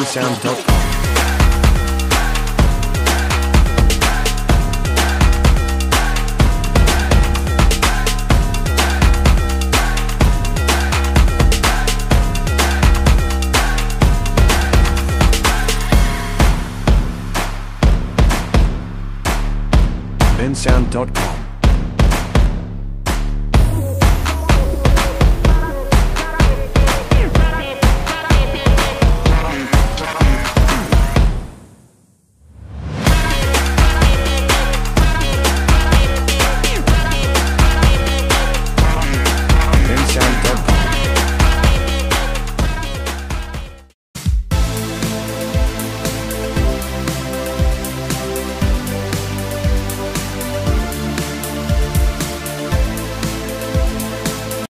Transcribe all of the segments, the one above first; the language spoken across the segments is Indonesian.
bensound.com. bensound.com.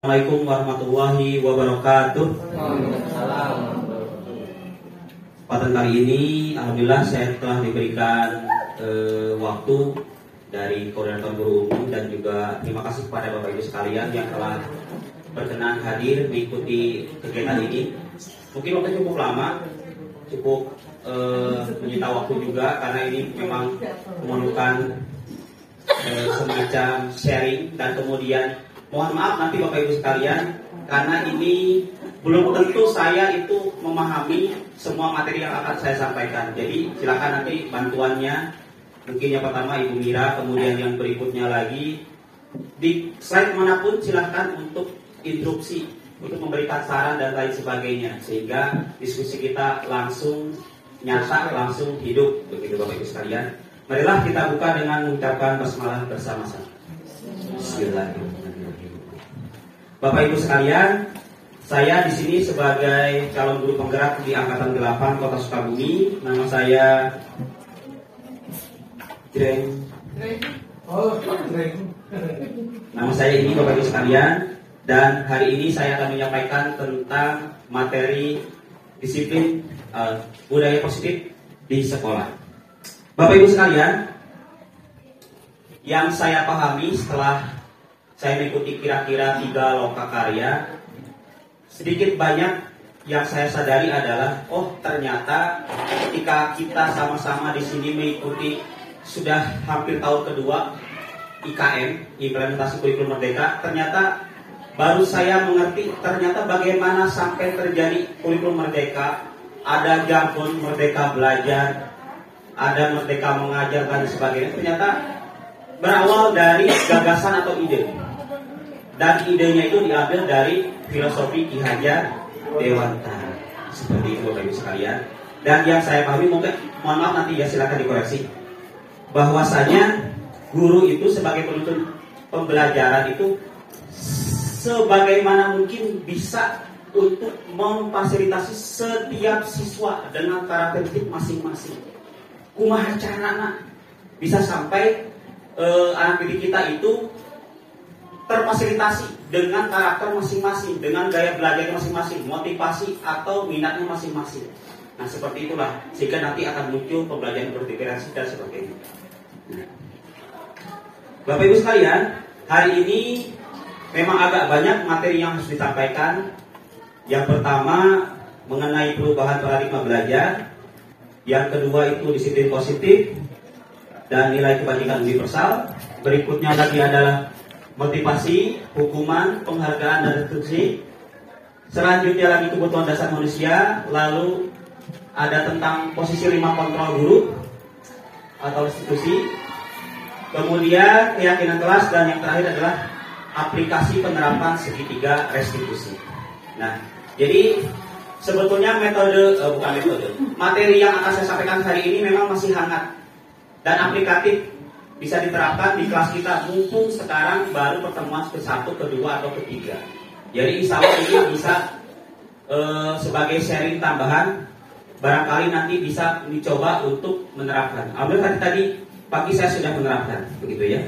Assalamualaikum warahmatullahi wabarakatuh. Pada kali ini, alhamdulillah saya telah diberikan waktu dari Koordinator Guru Umum dan juga terima kasih kepada Bapak Ibu sekalian yang telah berkenan hadir mengikuti kegiatan ini. Mungkin waktu cukup lama, cukup menyita waktu juga karena ini memang memerlukan semacam sharing dan kemudian mohon maaf nanti Bapak Ibu sekalian karena ini belum tentu saya itu memahami semua materi yang akan saya sampaikan. Jadi silakan nanti bantuannya mungkin yang pertama Ibu Mira, kemudian yang berikutnya lagi di slide manapun silakan untuk instruksi untuk memberikan saran dan lain sebagainya sehingga diskusi kita langsung nyata, langsung hidup begitu Bapak Ibu sekalian. Marilah kita buka dengan mengucapkan basmalah bersama-sama. Bismillahirrahmanirrahim. Bapak Ibu sekalian, saya di sini sebagai calon guru penggerak di Angkatan 8 Kota Sukabumi. Nama saya Nama saya ini Bapak Ibu sekalian, dan hari ini saya akan menyampaikan tentang materi disiplin budaya positif di sekolah. Bapak Ibu sekalian, yang saya pahami setelah saya mengikuti kira-kira 3 lokakarya, sedikit banyak yang saya sadari adalah, oh ternyata ketika kita sama-sama di sini mengikuti sudah hampir tahun kedua IKM, implementasi kurikulum merdeka, ternyata baru saya mengerti ternyata bagaimana sampai terjadi kurikulum merdeka, ada jargon merdeka belajar, ada merdeka mengajar dan sebagainya. Ternyata berawal dari gagasan atau ide. Dan idenya itu diambil dari filosofi Ki Hajar Dewantara. Seperti itu Bapak Ibu sekalian. Dan yang saya pahami, mungkin mohon maaf nanti ya silakan dikoreksi, bahwasanya guru itu sebagai penuntun pembelajaran itu sebagaimana mungkin bisa untuk memfasilitasi setiap siswa dengan karakteristik masing-masing. Kumaha carana bisa sampai anak didik kita itu terfasilitasi dengan karakter masing-masing, dengan gaya belajar masing-masing, motivasi atau minatnya masing-masing. Nah seperti itulah, sehingga nanti akan muncul pembelajaran berintegrasi dan sebagainya. Bapak Ibu sekalian, hari ini memang agak banyak materi yang harus disampaikan. Yang pertama mengenai perubahan paradigma belajar, yang kedua itu disiplin positif dan nilai kebajikan universal. Berikutnya lagi adalah motivasi, hukuman, penghargaan, dan restitusi. Selanjutnya lagi kebutuhan dasar manusia. Lalu ada tentang posisi 5 kontrol guru atau restitusi. Kemudian keyakinan kelas, dan yang terakhir adalah aplikasi penerapan segitiga restitusi. Nah, jadi sebetulnya materi yang akan saya sampaikan hari ini memang masih hangat dan aplikatif, bisa diterapkan di kelas kita mumpung sekarang baru pertemuan ke-1, ke-2, atau ke-3. Jadi insya Allah ini bisa sebagai sharing tambahan, barangkali nanti bisa dicoba untuk menerapkan. Alhamdulillah tadi pagi saya sudah menerapkan, begitu ya.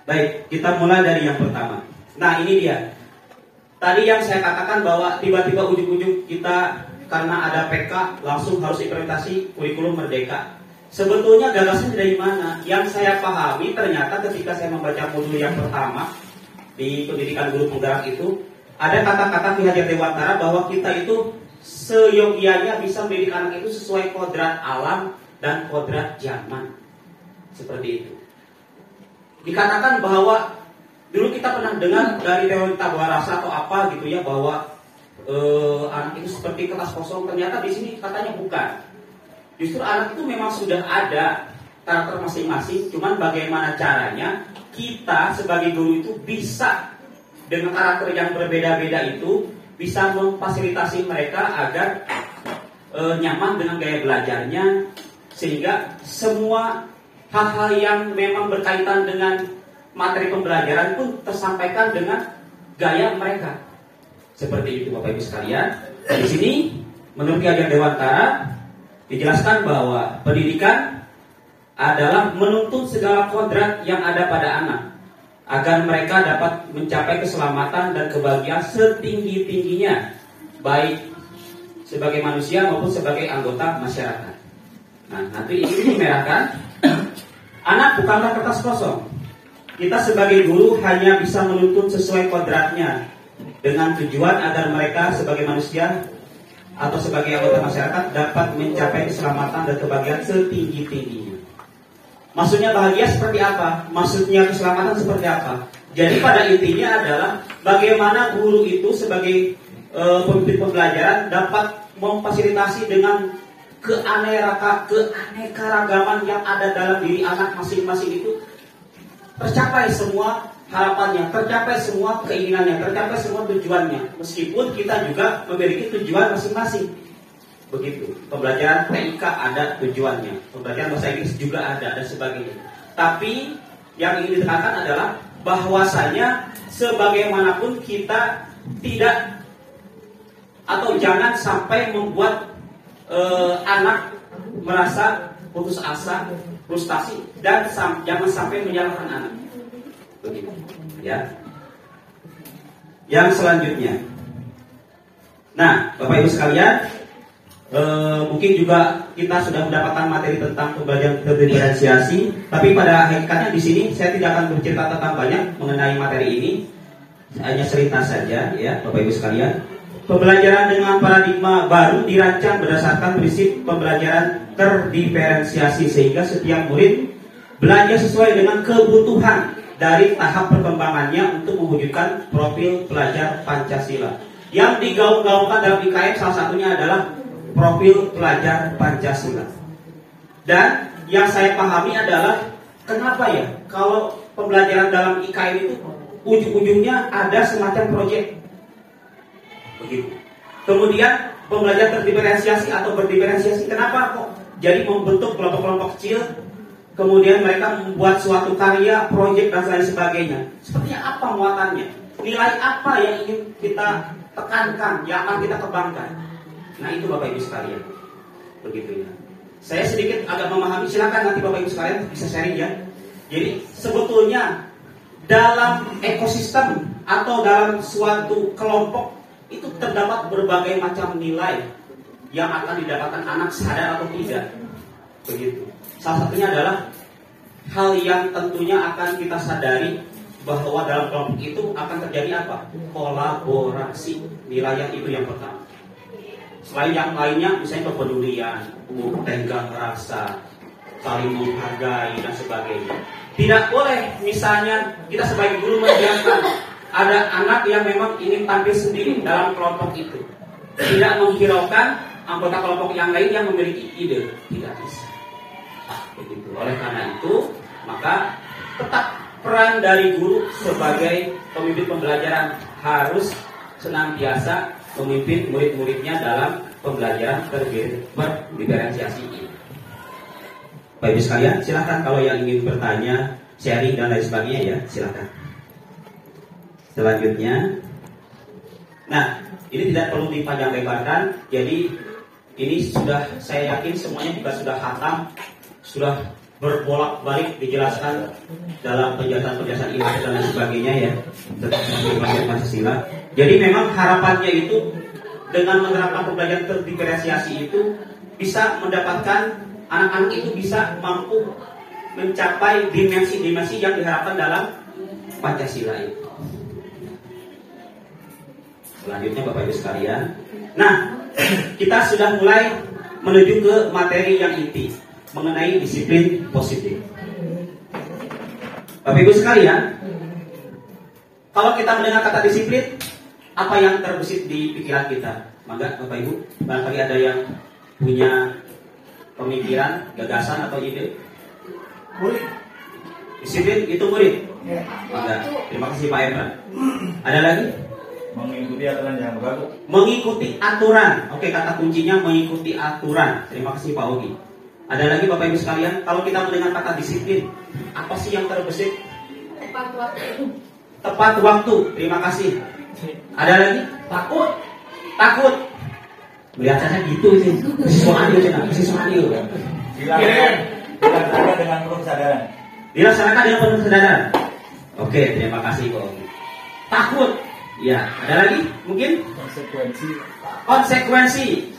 Baik, kita mulai dari yang pertama. Nah ini dia. Tadi yang saya katakan bahwa tiba-tiba ujung-ujung kita karena ada PK langsung harus implementasi kurikulum merdeka. Sebetulnya gagasan dari mana? Yang saya pahami ternyata ketika saya membaca modul yang pertama di pendidikan guru penggerak itu ada kata-kata Ki Hajar Dewantara bahwa kita itu seyogianya bisa mendidik anak itu sesuai kodrat alam dan kodrat zaman. Seperti itu. Dikatakan bahwa dulu kita pernah dengar dari teori tabula rasa atau apa gitu ya, bahwa anak itu seperti kertas kosong. Ternyata di sini katanya bukan. Justru anak itu memang sudah ada karakter masing-masing, cuman bagaimana caranya kita sebagai guru itu bisa dengan karakter yang berbeda-beda itu bisa memfasilitasi mereka agar nyaman dengan gaya belajarnya, sehingga semua hal-hal yang memang berkaitan dengan materi pembelajaran pun tersampaikan dengan gaya mereka. Seperti itu Bapak Ibu sekalian. Di sini menurut Ki Ageng Dewantara dijelaskan bahwa pendidikan adalah menuntut segala kodrat yang ada pada anak agar mereka dapat mencapai keselamatan dan kebahagiaan setinggi-tingginya, baik sebagai manusia maupun sebagai anggota masyarakat. Nah, nanti ini dimerahkan. Anak bukanlah kertas kosong. Kita sebagai guru hanya bisa menuntut sesuai kodratnya dengan tujuan agar mereka sebagai manusia atau sebagai anggota masyarakat dapat mencapai keselamatan dan kebahagiaan setinggi-tingginya. Maksudnya bahagia seperti apa? Maksudnya keselamatan seperti apa? Jadi pada intinya adalah bagaimana guru itu sebagai pemimpin pembelajaran dapat memfasilitasi dengan keanekaragaman yang ada dalam diri anak masing-masing itu tercapai semua harapannya, tercapai semua keinginannya, tercapai semua tujuannya. Meskipun kita juga memiliki tujuan masing-masing. Begitu. Pembelajaran TIK ada tujuannya, pembelajaran bahasa Inggris juga ada dan sebagainya. Tapi yang ingin ditekankan adalah bahwasanya sebagaimanapun kita tidak atau jangan sampai membuat anak merasa putus asa, frustasi, dan jangan sampai menyalahkan anak. Begitu. Ya. Yang selanjutnya. Nah, Bapak Ibu sekalian, mungkin juga kita sudah mendapatkan materi tentang pembelajaran terdiferensiasi, tapi pada hakikatnya di sini saya tidak akan bercerita tentang banyak mengenai materi ini, hanya cerita saja ya Bapak Ibu sekalian. Pembelajaran dengan paradigma baru dirancang berdasarkan prinsip pembelajaran terdiferensiasi, sehingga setiap murid belajar sesuai dengan kebutuhan dari tahap perkembangannya untuk mewujudkan profil pelajar Pancasila. Yang digaung-gaungkan dalam IKN salah satunya adalah profil pelajar Pancasila. Dan yang saya pahami adalah kenapa ya kalau pembelajaran dalam IKN itu ujung-ujungnya ada semacam proyek. Begitu. Kemudian pembelajaran terdiferensiasi atau berdiferensiasi, kenapa kok jadi membentuk kelompok-kelompok kecil, kemudian mereka membuat suatu karya, proyek dan lain sebagainya. Sepertinya apa muatannya? Nilai apa yang ingin kita tekankan, yang akan kita kembangkan? Nah itu Bapak Ibu sekalian. Begitu ya. Saya sedikit agak memahami, silakan nanti Bapak Ibu sekalian bisa sharing ya. Jadi sebetulnya dalam ekosistem atau dalam suatu kelompok itu terdapat berbagai macam nilai yang akan didapatkan anak sadar atau tidak. Begitu. Salah satunya adalah hal yang tentunya akan kita sadari bahwa dalam kelompok itu akan terjadi apa? Kolaborasi. Nilai yang itu yang pertama. Selain yang lainnya, misalnya kepedulian, tenggang rasa, saling menghargai dan sebagainya. Tidak boleh misalnya kita sebagai guru membiarkan ada anak yang memang ingin tampil sendiri dalam kelompok itu, tidak menghiraukan anggota kelompok yang lain yang memiliki ide. Tidak bisa. Begitu. Oleh karena itu, maka tetap peran dari guru sebagai pemimpin pembelajaran harus senantiasa memimpin murid-muridnya dalam pembelajaran berdiferensiasi ini. Bapak Ibu sekalian, silakan kalau yang ingin bertanya, sharing dan lain sebagainya ya, silakan. Selanjutnya, nah ini tidak perlu dipanjang lebarkan. Jadi ini sudah, saya yakin semuanya juga sudah hatam, sudah berbolak-balik dijelaskan dalam penjelasan-penjelasan ilmu dan lain sebagainya ya tentang Pancasila. Jadi memang harapannya itu dengan menerapkan pembelajaran terdiferensiasi itu bisa mendapatkan anak-anak itu bisa mampu mencapai dimensi-dimensi yang diharapkan dalam Pancasila itu. Selanjutnya Bapak Ibu sekalian, nah kita sudah mulai menuju ke materi yang inti mengenai disiplin positif. Bapak Ibu sekalian, kalau kita mendengar kata disiplin, apa yang terbesit di pikiran kita? Maka Bapak Ibu, barangkali ada yang punya pemikiran, gagasan atau ide? Murid. Disiplin itu murid. Ya. Maka terima kasih Pak Emran. Ada lagi? Mengikuti aturan yang berlaku. Mengikuti aturan. Oke, kata kuncinya mengikuti aturan. Terima kasih Pak Ogi. Ada lagi Bapak Ibu sekalian, kalau kita mendengar kata disiplin, apa sih yang terbesit? Tepat waktu. Tepat waktu. Terima kasih. Ada lagi? Takut. Takut. Melihatnya gitu sih. Siswa adil, siswa adil. Dilaksanakan dengan penuh kesadaran. Dilaksanakan dengan penuh kesadaran. Oke, terima kasih Pak Ogi. Takut. Ya, ada lagi? Mungkin? Konsekuensi.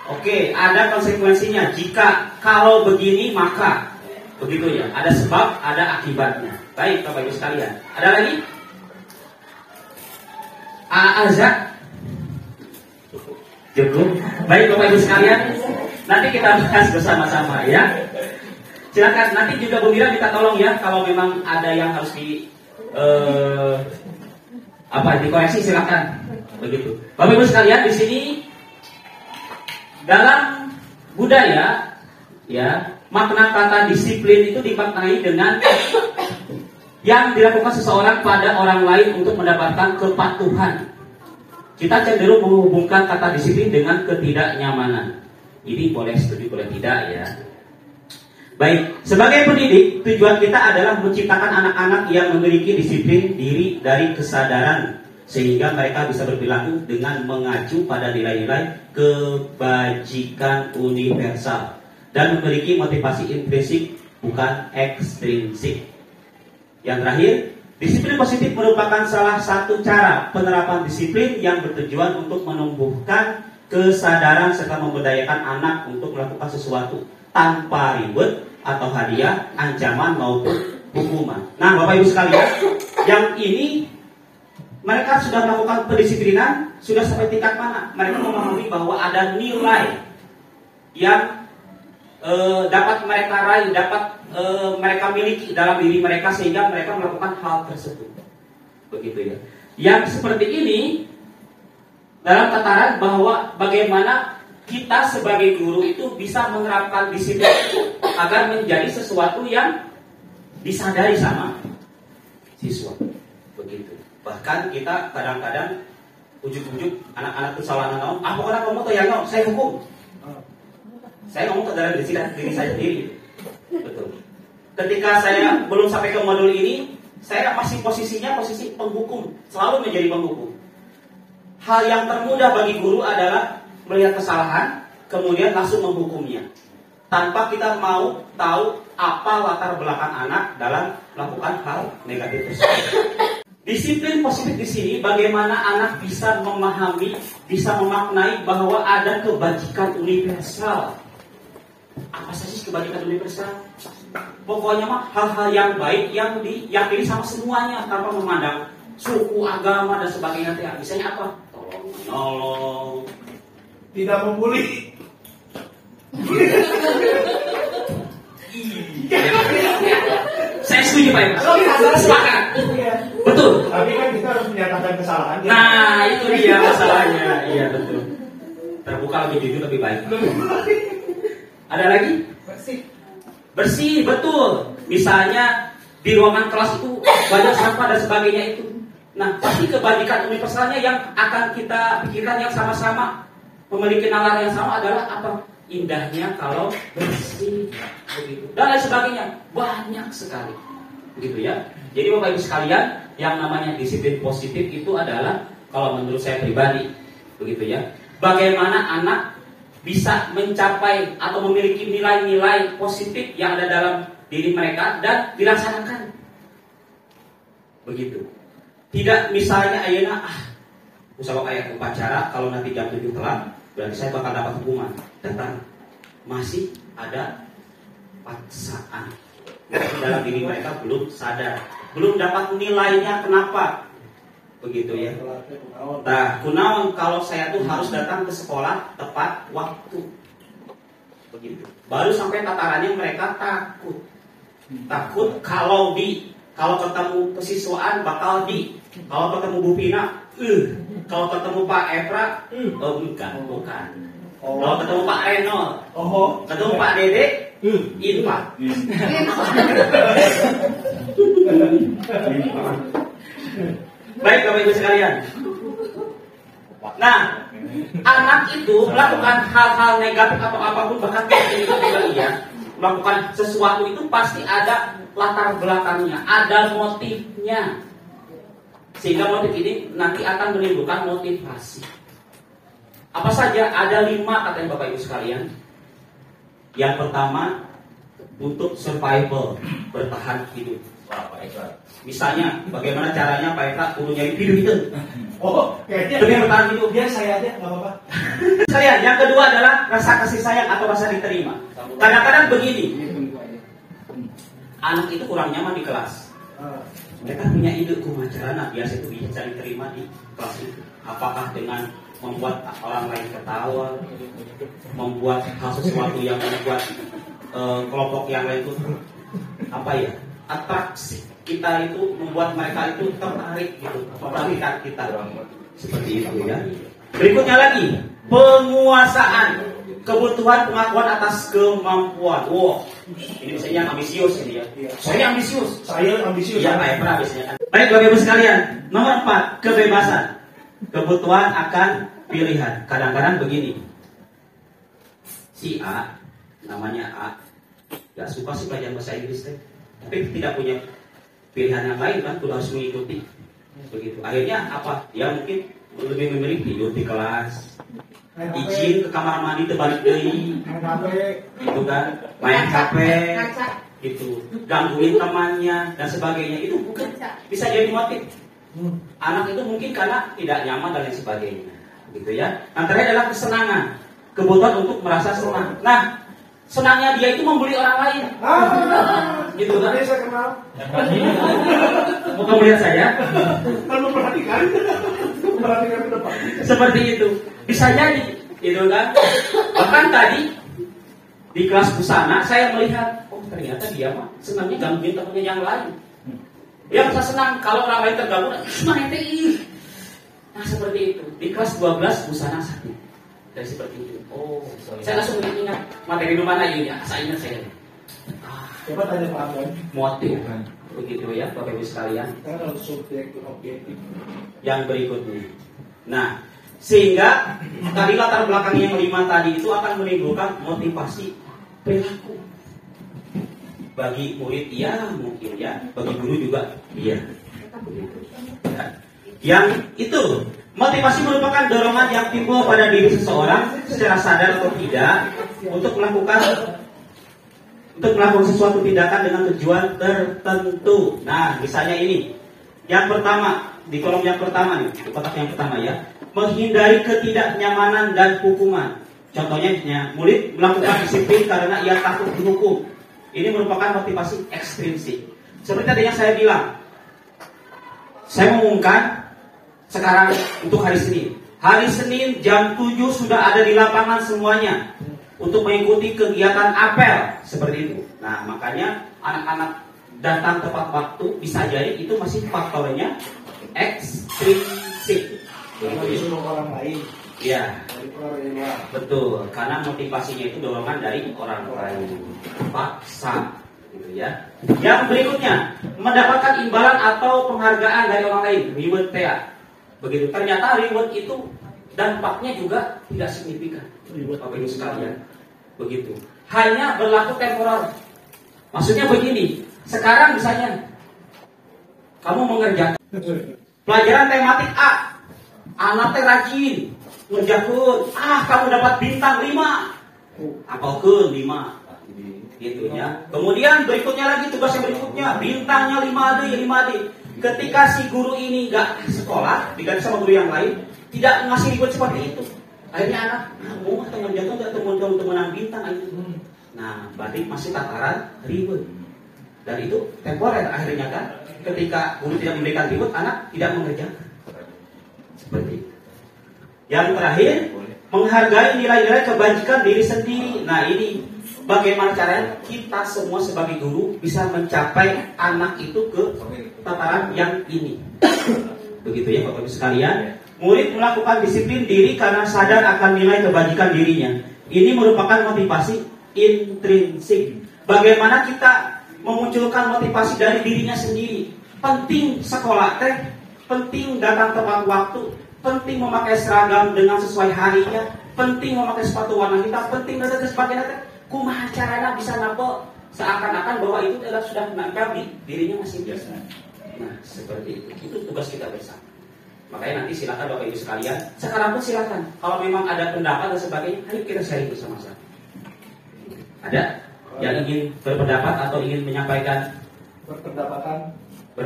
Oke, ada konsekuensinya. Jika kalau begini maka begitu ya. Ada sebab, ada akibatnya. Baik, Bapak Ibu sekalian. Ada lagi? Azab. Cukup. Baik, Bapak Ibu sekalian. Nanti kita bahas bersama-sama ya. Silakan. Nanti juga Bu Mira minta tolong ya. Kalau memang ada yang harus dikoreksi silakan. Begitu. Bapak Ibu sekalian, di sini dalam budaya ya, makna kata disiplin itu dimaknai dengan yang dilakukan seseorang pada orang lain untuk mendapatkan kepatuhan. Kita cenderung menghubungkan kata disiplin dengan ketidaknyamanan. Ini boleh setuju, boleh tidak ya. Baik, sebagai pendidik, tujuan kita adalah menciptakan anak-anak yang memiliki disiplin diri dari kesadaran, sehingga mereka bisa berperilaku dengan mengacu pada nilai-nilai kebajikan universal dan memiliki motivasi intrinsik bukan ekstrinsik. Yang terakhir, disiplin positif merupakan salah satu cara penerapan disiplin yang bertujuan untuk menumbuhkan kesadaran serta memberdayakan anak untuk melakukan sesuatu tanpa ribet atau hadiah, ancaman maupun hukuman. Nah, Bapak Ibu sekalian, yang ini mereka sudah melakukan pendisiplinan, sudah sampai tingkat mana? Mereka memahami bahwa ada nilai yang dapat mereka raih, dapat mereka miliki dalam diri mereka sehingga mereka melakukan hal tersebut. Begitu ya. Yang seperti ini dalam tataran bahwa bagaimana kita sebagai guru itu bisa menerapkan disiplin agar menjadi sesuatu yang disadari sama siswa. Begitu. Bahkan kita kadang-kadang ujuk-ujuk anak-anak itu salah naon, apa orang kamu tuh ya saya hukum. Saya ngomong ke dalam diri saya sendiri. Betul. Ketika saya belum sampai ke modul ini, saya masih posisinya posisi penghukum, selalu menjadi penghukum. Hal yang termudah bagi guru adalah melihat kesalahan, kemudian langsung menghukumnya, tanpa kita mau tahu apa latar belakang anak dalam melakukan hal negatif tersebut. Disiplin positif di sini bagaimana anak bisa memahami, bisa memaknai bahwa ada kebajikan universal. Apa sih kebajikan universal? Pokoknya mah hal-hal yang baik yang diyakini sama semuanya tanpa memandang suku, agama dan sebagainya. Misalnya apa? Tolong, Tidak membuli. Saya setuju Pak Ibu. Sepakat. Betul. Tapi kan kita harus menyatakan kesalahan. Nah, itu dia masalahnya. Iya betul. Terbuka lebih jujur lebih baik. Ada lagi? Bersih, betul. Misalnya di ruangan kelas itu banyak sampah dan sebagainya itu. Nah, pasti kebajikan universalnya yang akan kita pikirkan yang sama-sama memiliki nalar yang sama adalah apa? Indahnya kalau bersih, begitu. Dan lain sebagainya. Banyak sekali. Begitu ya. Jadi Bapak Ibu sekalian, yang namanya disiplin positif itu adalah kalau menurut saya pribadi, begitu ya. Bagaimana anak bisa mencapai atau memiliki nilai-nilai positif yang ada dalam diri mereka dan dilaksanakan. Begitu. Tidak misalnya ayeuna usaha kayak upacara kalau nanti jam 7 telat berarti saya bakal dapat hukuman. Datang masih ada paksaan. Dalam diri mereka belum sadar, belum dapat nilainya. Kenapa? begitu ya. Nah, kunaon kalau saya tuh harus datang ke sekolah tepat waktu, begitu. Baru sampai tatarannya mereka takut kalau ketemu kesiswaan bakal kalau ketemu Bu Pina, kalau ketemu Pak Efra, bukan. Kalau ketemu Pak Reno, ketemu Pak Dede, Inpa. Baik Bapak Ibu sekalian. Nah, anak itu melakukan hal-hal negatif atau apapun, bahkan melakukan sesuatu itu pasti ada latar belakangnya, ada motifnya. Sehingga motif ini nanti akan menimbulkan motivasi. Apa saja? Ada 5 katanya Bapak Ibu sekalian. Yang pertama, untuk survival, bertahan hidup. Misalnya, bagaimana caranya Pak Efra kudu nyari hidup itu? Kayaknya demi bertahan hidup. Biar saya aja, nggak apa-apa. Sekalian, yang kedua adalah rasa kasih sayang atau rasa diterima. Kadang-kadang begini, anak itu kurang nyaman di kelas. Mereka punya ide kumacarana biasa itu bisa diterima di kelas itu. Apakah dengan membuat orang lain ketawa, membuat hal sesuatu yang membuat kelompok yang lain itu atraksi kita itu membuat mereka itu tertarik gitu, perhatikan kita seperti itu ya. Berikutnya lagi, penguasaan, kebutuhan pengakuan atas kemampuan. Ini biasanya ambisius ini ya. Saya ambisius. Ya, Pak Efra biasanya. Baik Bapak Ibu sekalian, nomor 4, kebebasan. Kebutuhan akan pilihan. Kadang-kadang begini, si A, namanya A, gak suka sih pelajaran bahasa Inggris tapi tidak punya pilihan yang lain kan, harus mengikuti. Begitu. Akhirnya apa? Dia mungkin lebih memilih tidur di kelas, izin ke kamar mandi terbalik deui, gitu kan, main HP, gitu, gangguin temannya dan sebagainya. Itu bukan bisa jadi motif. Anak itu mungkin karena tidak nyaman dan lain sebagainya, gitu ya. Yang terakhir adalah kesenangan, kebutuhan untuk merasa senang. Nah, senangnya dia itu membuli orang lain, gitu kan? Saya kenal. Bukan melihat saya, Kan memperhatikan ke depan. seperti itu. Bisa jadi, gitu kan? Bahkan tadi di kelas busana saya melihat, ternyata dia mah senangnya gangguin temannya yang lain. Dia bisa senang kalau orang lain terganggu, semangat ih. Nah seperti itu. Di kelas 12 busana sakit. Dari seperti itu. Saya langsung ingat materi di mana ini ya. Saya ingat saya. Coba tanya Pak Abang. Motif. Begitu ya Bapak Ibu sekalian. Kita harus subjek objektif. Yang berikutnya. Nah, sehingga tadi latar belakang yang 5 tadi itu akan menimbulkan motivasi perilaku. Bagi murid iya mungkin ya, bagi guru juga iya. Yang itu, motivasi merupakan dorongan yang timbul pada diri seseorang secara sadar atau tidak untuk melakukan sesuatu tindakan dengan tujuan tertentu. Nah, misalnya ini, yang pertama di kolom yang pertama nih, di kotak yang pertama ya, menghindari ketidaknyamanan dan hukuman. Contohnya, murid melakukan disiplin karena ia takut dihukum. Ini merupakan motivasi ekstrinsik. Seperti tadi yang saya bilang, saya mengumumkan sekarang untuk hari Senin. Hari Senin jam 7 sudah ada di lapangan semuanya untuk mengikuti kegiatan apel seperti itu. Nah, makanya anak-anak datang tepat waktu bisa jadi itu masih faktornya ekstrinsik. Disuruh orang lain. Iya. Dari orang luar. Betul, karena motivasinya itu dorongan dari orang lain. Paksa, gitu ya. Yang berikutnya, mendapatkan imbalan atau penghargaan dari orang lain, reward tea. Begitu. Ternyata reward itu dampaknya juga tidak signifikan. Bapak Ibu sekalian. Begitu. Hanya berlaku temporer. Maksudnya begini, sekarang misalnya kamu mengerjakan pelajaran tematik A, anak teh rajin ngerjakeun, kamu dapat bintang 5. Apalkeun 5. Gitu ya. Kemudian berikutnya lagi tugas yang berikutnya, bintangnya 5D. Ketika si guru ini enggak sekolah, diganti sama guru yang lain, tidak ngasih reward seperti itu. Akhirnya anak, mau atau ngerjakeun enggak teman-teman bintang itu. Nah, berarti masih tataran reward. Dan itu temporer akhirnya kan. Ketika guru tidak memberikan reward, anak tidak mengerjakan. Seperti itu. Yang terakhir, menghargai nilai-nilai kebajikan diri sendiri. Nah ini bagaimana caranya kita semua sebagai guru bisa mencapai anak itu ke tataran yang ini. Begitu ya Bapak Ibu sekalian. Murid melakukan disiplin diri karena sadar akan nilai kebajikan dirinya. Ini merupakan motivasi intrinsik. Bagaimana kita memunculkan motivasi dari dirinya sendiri. Penting sekolah teh, penting datang tepat waktu, penting memakai seragam dengan sesuai harinya, penting memakai sepatu warna hitam, penting dan sebagainya. Kumaha carana bisa nampak seakan-akan bahwa itu adalah sudah menempel di dirinya masing-masing. Nah, seperti itu. Itu tugas kita bersama. Makanya nanti silakan Bapak Ibu sekalian. Sekarang pun silakan. Kalau memang ada pendapat dan sebagainya, ayo kita sharing bersama-sama. Ada yang ingin berpendapat atau ingin menyampaikan Berpendapatan.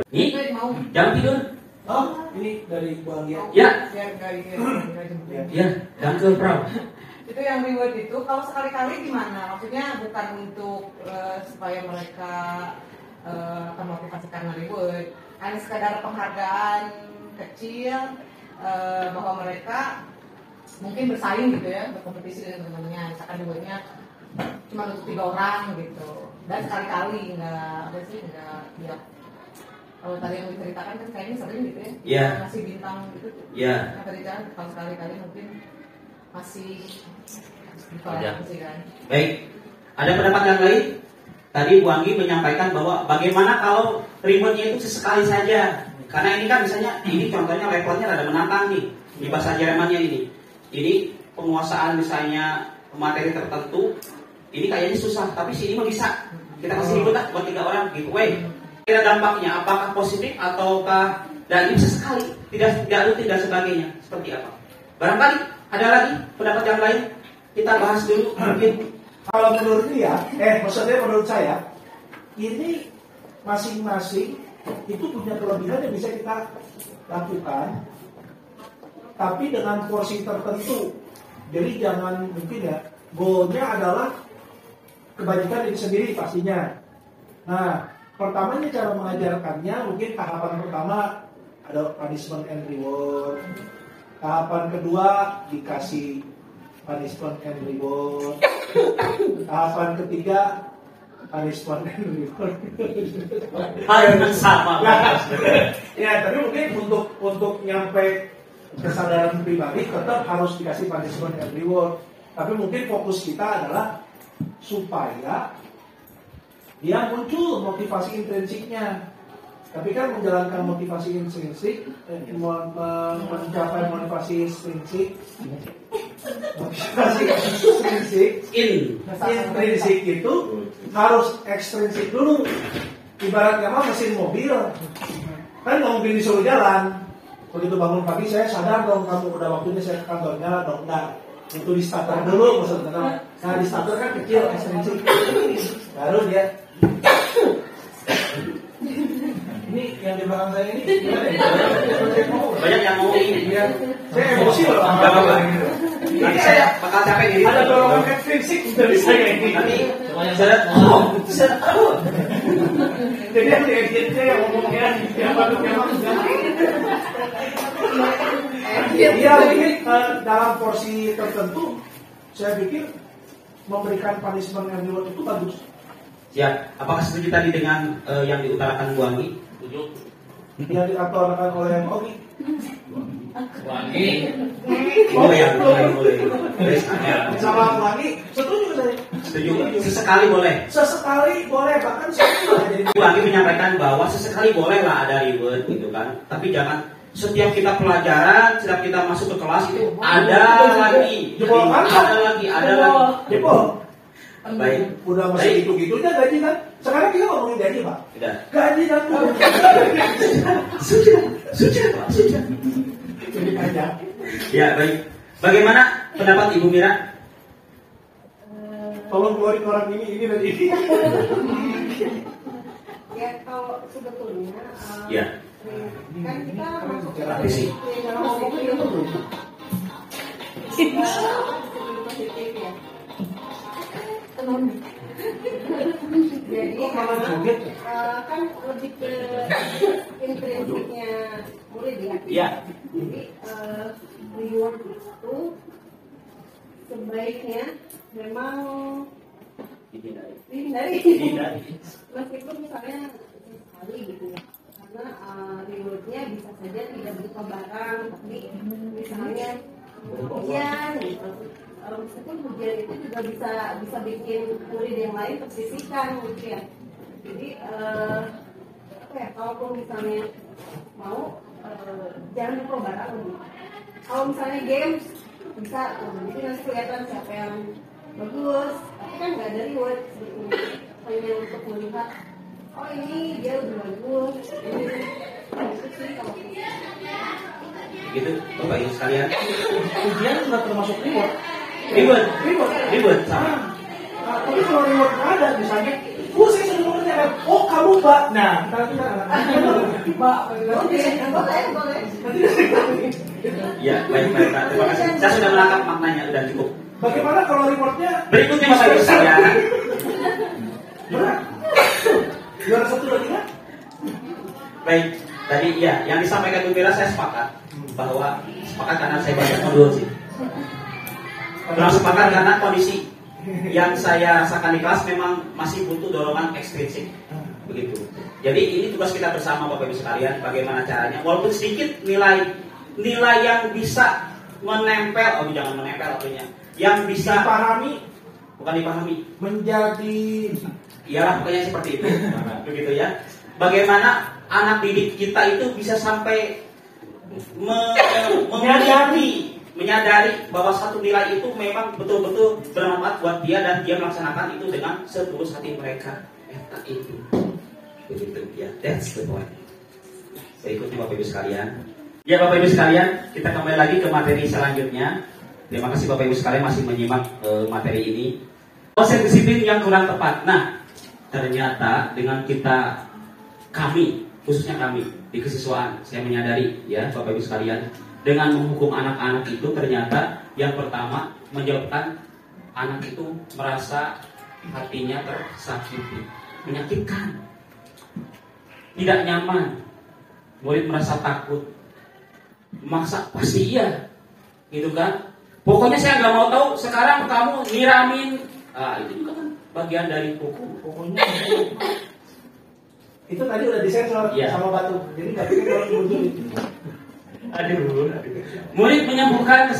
Ini Mau. jangan tidur. Oh, ini dari Bang Gia. Ya, Biar gak jemput. ya, dan ke Prau. Itu yang reward itu kalau sekali-kali gimana? Maksudnya bukan untuk supaya mereka termotivasi karena reward, hanya sekadar penghargaan kecil bahwa mereka mungkin bersaing gitu ya, berkompetisi dengan teman-temannya. Misalkan rewardnya cuma untuk 3 orang gitu, dan sekali-kali nggak tiap. Kalau tadi yang diceritakan kan kayaknya sering gitu ya, Iya. ngasih bintang gitu. Iya. Yang tadi kan kalau sekali-kali mungkin masih Ya. sih kan. Baik, ada pendapat yang lain? Tadi Bu Anggi menyampaikan bahwa bagaimana kalau rewardnya itu sesekali saja. Karena ini kan misalnya, ini contohnya levelnya rada menantang nih. Di bahasa Jermannya ini. Ini penguasaan misalnya materi tertentu, ini kayaknya susah, tapi sini mah bisa. Kita kasih reward buat 3 orang gitu. Kira dampaknya apakah positif ataukah dan ini sesekali, tidak rutin dan sebagainya. Seperti apa? Barangkali ada lagi pendapat yang lain? Kita bahas dulu mungkin. Kalau menurut dia, maksudnya menurut saya, ini masing-masing itu punya kelebihan yang bisa kita lakukan, tapi dengan porsi tertentu. Jadi jangan mungkin ya, goalnya adalah kebajikan diri sendiri pastinya. Nah, pertamanya cara mengajarkannya mungkin tahapan pertama ada punishment and reward. Tahapan kedua dikasih punishment and reward. Tahapan ketiga punishment and reward. Hal yang sama. Ya, tapi mungkin untuk nyampe kesadaran pribadi tetap harus dikasih punishment and reward. Tapi mungkin fokus kita adalah supaya dia muncul motivasi intrinsiknya. Tapi kan menjalankan motivasi intrinsik, mencapai motivasi intrinsik, intrinsik itu harus ekstrinsik dulu. Ibaratnya mah mesin mobil, kan nggak mungkin disuruh jalan. Begitu bangun pagi saya sadar dong kamu udah waktunya saya ke kantornya dong, enggak. Itu di starter dulu maksudnya. Nah di starter kan kecil ekstrinsik, baru dia. Ini yang di belakang saya ini gimana ya? Banyak yang mau ini. Ya, saya emosi loh. Enggak apa-apa. Nanti saya bakal capek diri. Ada dorongan ekstrinsik dari saya ini. Nanti saya Jadi yang dieditnya yang ngomongnya yang bagus. Iya mungkin dalam porsi tertentu saya pikir memberikan punishment yang reward itu bagus. Siap. Apakah setuju tadi dengan yang diutarakan Bu Anggi? Setuju. Yang diaturkan oleh Ogi. Wangi. Oh ya, boleh. Sama Wangi, setuju saya. Setuju. Sesekali boleh. Sesekali boleh, bahkan saya juga jadi. Bu Anggi menyampaikan bahwa sesekali boleh lah ada reward gitu kan. Tapi jangan setiap kita pelajaran, setiap kita masuk ke kelas itu ada lagi. Ada lagi. Jepol. Baik. Udah masih gitu-gitunya gaji kan. Sekarang kita ngomongin gaji, Pak. Sudah. Gaji dan Sudah. Jadi aja. Ya, baik. Bagaimana pendapat Ibu Mira? Tolong keluarin orang ini dan ini. Ya kalau sebetulnya Ya. kan kita masuk ke Apa sih? dalam ngomongin itu positif ya. Jadi Malah joget. kan lebih ke intrinsiknya murid ya. Iya. Jadi sebaiknya memang dihindari. Meskipun misalnya sekali gitu ya, karena rewardnya bisa saja tidak berupa barang, tapi misalnya hujan gitu. Meskipun hujan itu juga bisa bikin murid yang lain tersisihkan gitu ya. Jadi apa ya, kalaupun misalnya mau jangan berupa barang gitu. Kalau misalnya games bisa, jadi nanti kelihatan siapa yang bagus, tapi kan nggak ada reward sebetulnya, hanya untuk melihat oh ini dia udah bagus, ini itu sih kalau Gitu, Bapak Ibu sekalian. Ujian sudah termasuk reward. Ribut sama. Nah, tapi kalau reward nggak ada, misalnya, saya sudah mengerjakan, kamu mbak. Nah, kita mbak, boleh. Ya, baik. Terima kasih. Saya sudah menangkap maknanya, sudah cukup. Bagaimana kalau rewardnya? Berikutnya Bapak Ibu sekalian. Berat. Juara satu lagi kan? Baik, tadi ya yang disampaikan Bu Mira saya sepakat bahwa karena saya banyak modul sih. Kurang sepakat karena kondisi yang saya rasakan di kelas memang masih butuh dorongan ekstrinsik. Begitu. Jadi ini tugas kita bersama Bapak Ibu sekalian, bagaimana caranya walaupun sedikit nilai yang bisa menempel, jangan menempel artinya, yang bisa dipahami, menjadi, iyalah pokoknya seperti itu. Begitu ya. Bagaimana anak didik kita itu bisa sampai menyadari bahwa satu nilai itu memang betul-betul bermanfaat buat dia dan dia melaksanakan itu dengan setulus hati mereka. Itu begitu ya, that's the point. Berikutnya Bapak Ibu sekalian. Ya Bapak Ibu sekalian, kita kembali lagi ke materi selanjutnya. Terima kasih Bapak Ibu sekalian masih menyimak materi ini. Konsep disiplin yang kurang tepat. Nah, ternyata dengan kami, khususnya kami di kesiswaan, saya menyadari ya Bapak Ibu sekalian, dengan menghukum anak-anak itu ternyata yang pertama menyebabkan anak itu merasa hatinya tersakiti, menyakitkan, tidak nyaman, murid merasa takut, maksa pasti iya, gitu kan? Pokoknya saya nggak mau tahu. Sekarang kamu nyiramin, itu juga kan bagian dari hukum. Pokoknya itu tadi udah disensor sama batu, jadi nggak pikir kalau muncul itu. Aduh. Murid menyembuhkan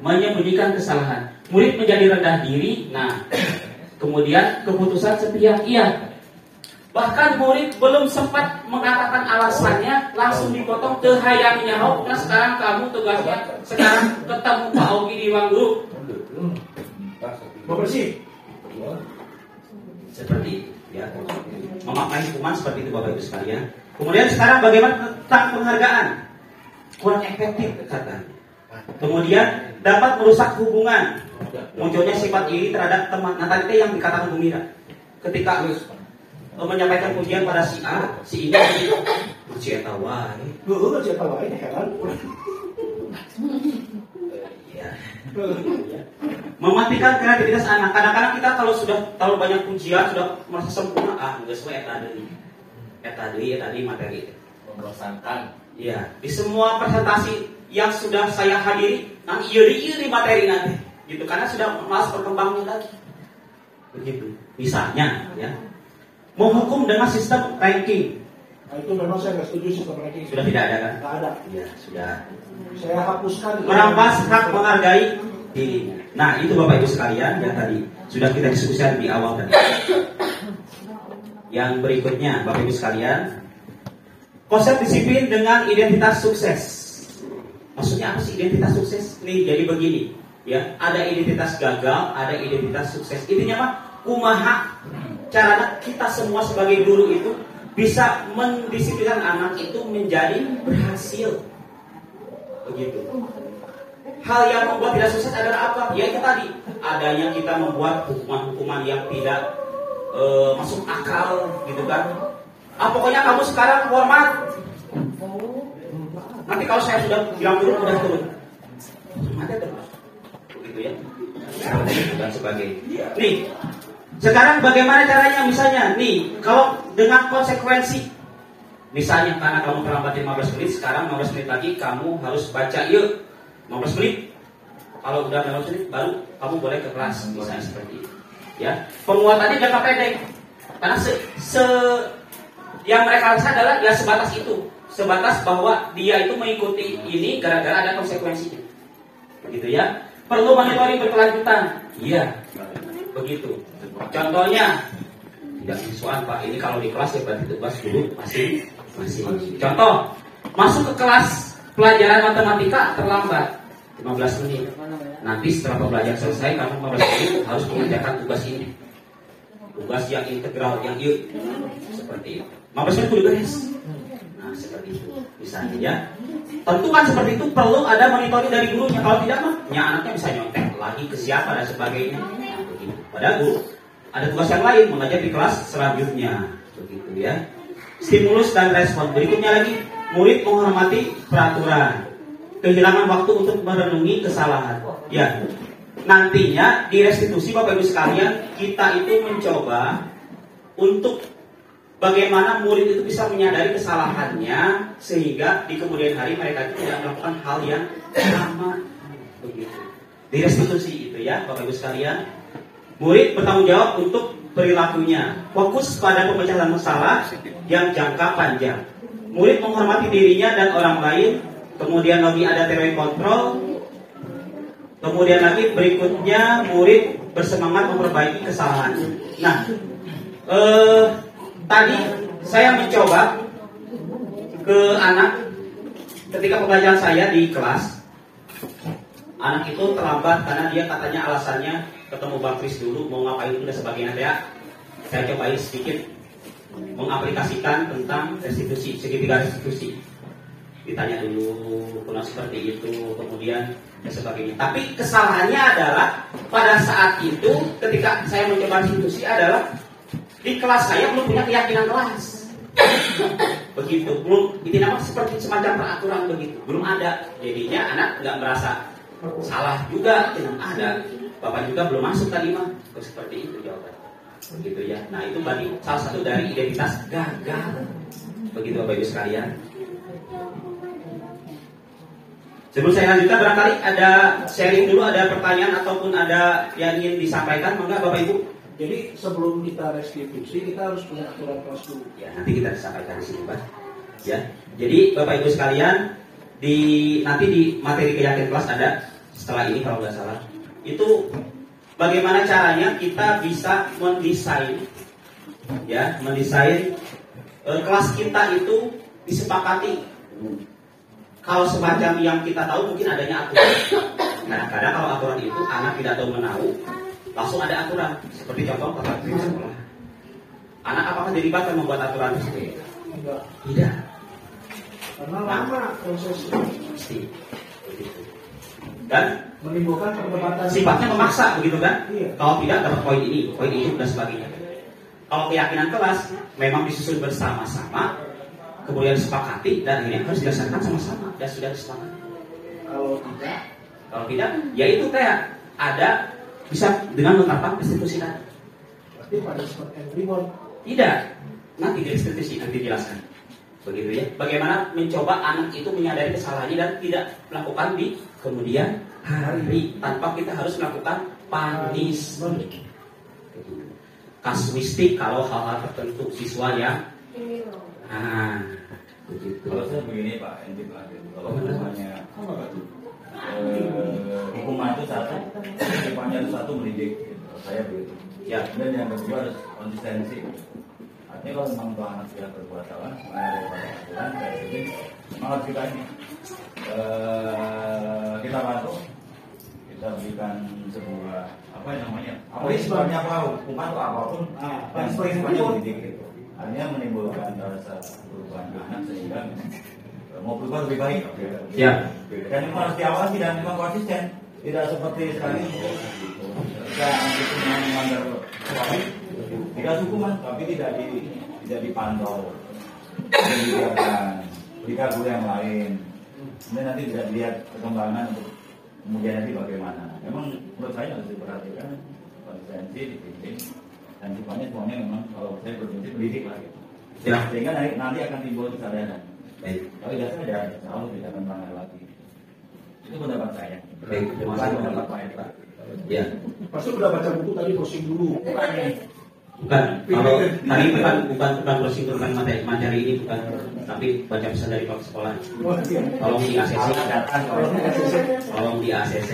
menyembunyikan kesalahan. Murid menjadi rendah diri. Nah, kemudian keputusan sepihak iya. Bahkan murid belum sempat mengatakan alasannya, langsung dipotong ke hayangnya. Nah sekarang kamu tugasnya sekarang ketemu Pak Ogi di ruang guru. Bersih. Seperti itu. Ya, memakai hukuman seperti itu Bapak Ibu sekalian. Kemudian sekarang bagaimana tentang penghargaan? Kurang efektif katanya. Kemudian dapat merusak hubungan. Munculnya sifat iri terhadap teman. Nah tadi yang dikatakan Bu Mira. Ketika menyampaikan pujian pada si A, si ini cerita wae. Cerita wae heran. Ya. Mematikan kreativitas anak. Kadang-kadang kita kalau sudah terlalu banyak pujian, sudah merasa sempurna, nggak sesuai tadi materi. Membosankan. Iya, di semua presentasi yang sudah saya hadiri, nanti iri materi nanti, gitu karena sudah malas berkembangnya lagi. Begitu. Misalnya, ya, menghukum dengan sistem ranking. Nah, itu memang saya nggak setuju sistem ranking. Sudah tidak ada kan? Nggak ada. Ya, sudah. Saya hapuskan. Merampas hak menghargai dirinya. Nah, itu Bapak Ibu sekalian yang tadi sudah kita diskusikan di awal tadi. Yang berikutnya, Bapak Ibu sekalian, konsep disiplin dengan identitas sukses. Maksudnya apa sih identitas sukses? Nih, jadi begini, ya, ada identitas gagal, ada identitas sukses. Intinya apa? Kumaha caranya kita semua sebagai guru itu bisa mendisiplinkan anak itu menjadi berhasil. Begitu. Hal yang membuat tidak sukses adalah apa? Ya itu tadi, adanya kita membuat hukuman-hukuman yang tidak masuk akal, gitu kan? Pokoknya kamu sekarang hormat. Nanti kalau saya sudah bilang turun, udah turun. Ada terus, begitu ya. Dan sebagainya. Nih, sekarang bagaimana caranya? Misalnya, nih, kalau dengan konsekuensi Misalnya karena kamu terlambat 15 menit, sekarang 15 menit lagi kamu harus baca yuk 15 menit. Kalau udah 15 menit baru kamu boleh ke kelas, misalnya seperti itu. Ya, penguatannya jangka pendek. Karena yang mereka rasa adalah ya sebatas itu, sebatas bahwa dia itu mengikuti ini gara-gara ada konsekuensinya. Begitu ya. Perlu monitoring berkelanjutan. Iya. Begitu. Contohnya tidak siswaan Pak, ini kalau di kelas ya berarti tugas dulu masih. Contoh, masuk ke kelas pelajaran matematika terlambat 15 menit. Nanti setelah pembelajaran selesai kamu 15 menit harus mengerjakan tugas ini. Tugas yang integral, yang yuk. Seperti itu. 15 menit udah beres. Nah, seperti itu. Misalnya ya. Tentu kan seperti itu perlu ada monitoring dari gurunya. Kalau tidak mah, ya anaknya bisa nyontek lagi ke siapa dan sebagainya. Nah, begitu. Padahal guru ada tugas yang lain mengajar di kelas selanjutnya. Begitu ya. Stimulus dan respon. Berikutnya lagi, murid menghormati peraturan. Kehilangan waktu untuk merenungi kesalahan. Ya. Nantinya di restitusi Bapak Ibu sekalian, kita itu mencoba untuk bagaimana murid itu bisa menyadari kesalahannya sehingga di kemudian hari mereka itu tidak melakukan hal yang sama. Begitu. Di restitusi itu ya Bapak Ibu sekalian, murid bertanggung jawab untuk perilakunya, fokus pada pemecahan masalah yang jangka panjang. Murid menghormati dirinya dan orang lain. Kemudian lagi ada teori kontrol. Kemudian lagi berikutnya murid bersemangat memperbaiki kesalahan. Nah, tadi saya mencoba ke anak ketika pembelajaran saya di kelas. Anak itu terlambat karena dia katanya alasannya ketemu Bang Kris dulu mau ngapain dulu dan sebagainya. Saya cobain sedikit mengaplikasikan tentang restitusi, segitiga restitusi. Ditanya dulu pernah seperti itu, kemudian dan sebagainya. Tapi kesalahannya adalah pada saat itu ketika saya mencoba restitusi adalah di kelas saya belum punya keyakinan kelas. Begitu, belum itu namanya seperti semacam peraturan begitu, belum ada. Jadinya anak nggak merasa salah juga, tidak ada. Bapak juga belum masuk tadi mah, seperti itu jawaban. Begitu ya. Nah itu bagi salah satu dari identitas gagal. Begitu Bapak Ibu sekalian. Sebelum saya lanjutkan, barangkali ada sharing dulu, ada pertanyaan ataupun ada yang ingin disampaikan, monggo Bapak Ibu. Jadi sebelum kita restitusi kita harus punya aturan kelas dulu. Ya, nanti kita sampaikan di sini, Pak. Ya. Jadi Bapak Ibu sekalian, nanti di materi keyakinan kelas ada setelah ini kalau nggak salah. Itu bagaimana caranya kita bisa mendesain kelas kita itu disepakati. Kalau semacam yang kita tahu mungkin adanya aturan. Nah, kadang kalau aturan itu anak tidak tahu menahu, langsung ada aturan. Seperti contoh tata tertib sekolah. Anak apakah dilibatkan membuat aturan tersebut? Tidak. Karena lama prosesnya. Pasti. Begitu. Dan menimbulkan perdebatan. Sifatnya memaksa, begitu kan? Iya. Kalau tidak dapat poin ini dan sebagainya. Kalau keyakinan kelas memang disusun bersama-sama, kemudian disepakati dan ini harus dilaksanakan sama-sama dan sudah disepakati. Kalau tidak, ya itu kayak ada bisa dengan menerapkan restitusi tadi. Berarti pada spot and reward. Tidak, nanti di restitusi nanti dijelaskan. Begitu ya. Bagaimana mencoba anak itu menyadari kesalahannya dan tidak melakukan di kemudian hari tanpa kita harus melakukan punishment. Kasuistik kalau hal-hal tertentu siswa yang begitu. Kalau saya begini Pak, kalau misalnya hukuman itu satu, sifatnya itu satu mendidik, saya begitu. Ya. Dan yang kedua harus konsistensi. Artinya kalau memang tuh anak sudah berbuat salah, mengenai aturan, kayak gini, malah kita ini kita bantu, kita berikan sebuah apa yang namanya? Apa sifatnya apa? Hukuman atau apapun, yang sifatnya mendidik gitu. Artinya menimbulkan rasa perubahan anak sehingga mau berubah lebih baik. Ya. Dan memang harus diawasi dan memang konsisten. Tidak seperti sekarang ini kita melanggar suami, tidak hukuman, tapi tidak dipantau, dan dibiarkan berikan guru yang lain. Kemudian nanti tidak dilihat perkembangan untuk kemudian nanti bagaimana. Memang menurut saya harus diperhatikan konsistensi, dibimbing. Dan sifatnya semuanya memang kalau saya berprinsip pendidik lah gitu. Ya. Sehingga nanti akan timbul kesadaran. Baik. Kalau tidak sadar, Allah tidak akan melanggar lagi. Itu pendapat saya. Baik, terima Bukan kasih. pendapat Pak Eka. Ya. Pasti udah baca buku tadi browsing dulu. Bukan ini. Bukan, kalau tadi bukan browsing tentang materi ini bukan, tapi baca pesan dari pihak sekolah. Wah, iya. Tolong di ACC, Datang Kalau kalau nggak selesai. tolong di ACC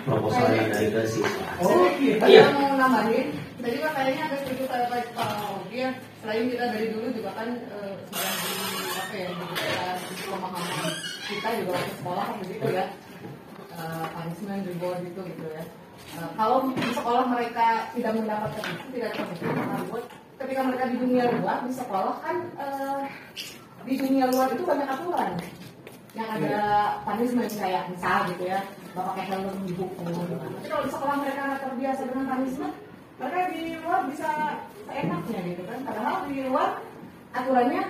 proposal yang dari ke siswa. Oh iya. Iya. Saya mau nambahin, tadi Pak kayaknya agak setuju kayak Pak Ogi ya. Selain kita dari dulu juga kan sedang di apa ya, di pemahaman kita juga waktu sekolah kan begitu ya, punishment, reward gitu ya. Kalau di sekolah mereka tidak mendapatkan itu, tidak mendapatkan reward, ketika mereka di dunia luar di sekolah kan di dunia luar itu banyak aturan yang ada punishment kayak misal gitu ya, bapak pakai helm dihukum. Tapi kalau di sekolah mereka nggak terbiasa dengan punishment, mereka di luar bisa seenaknya gitu kan. Padahal di luar aturannya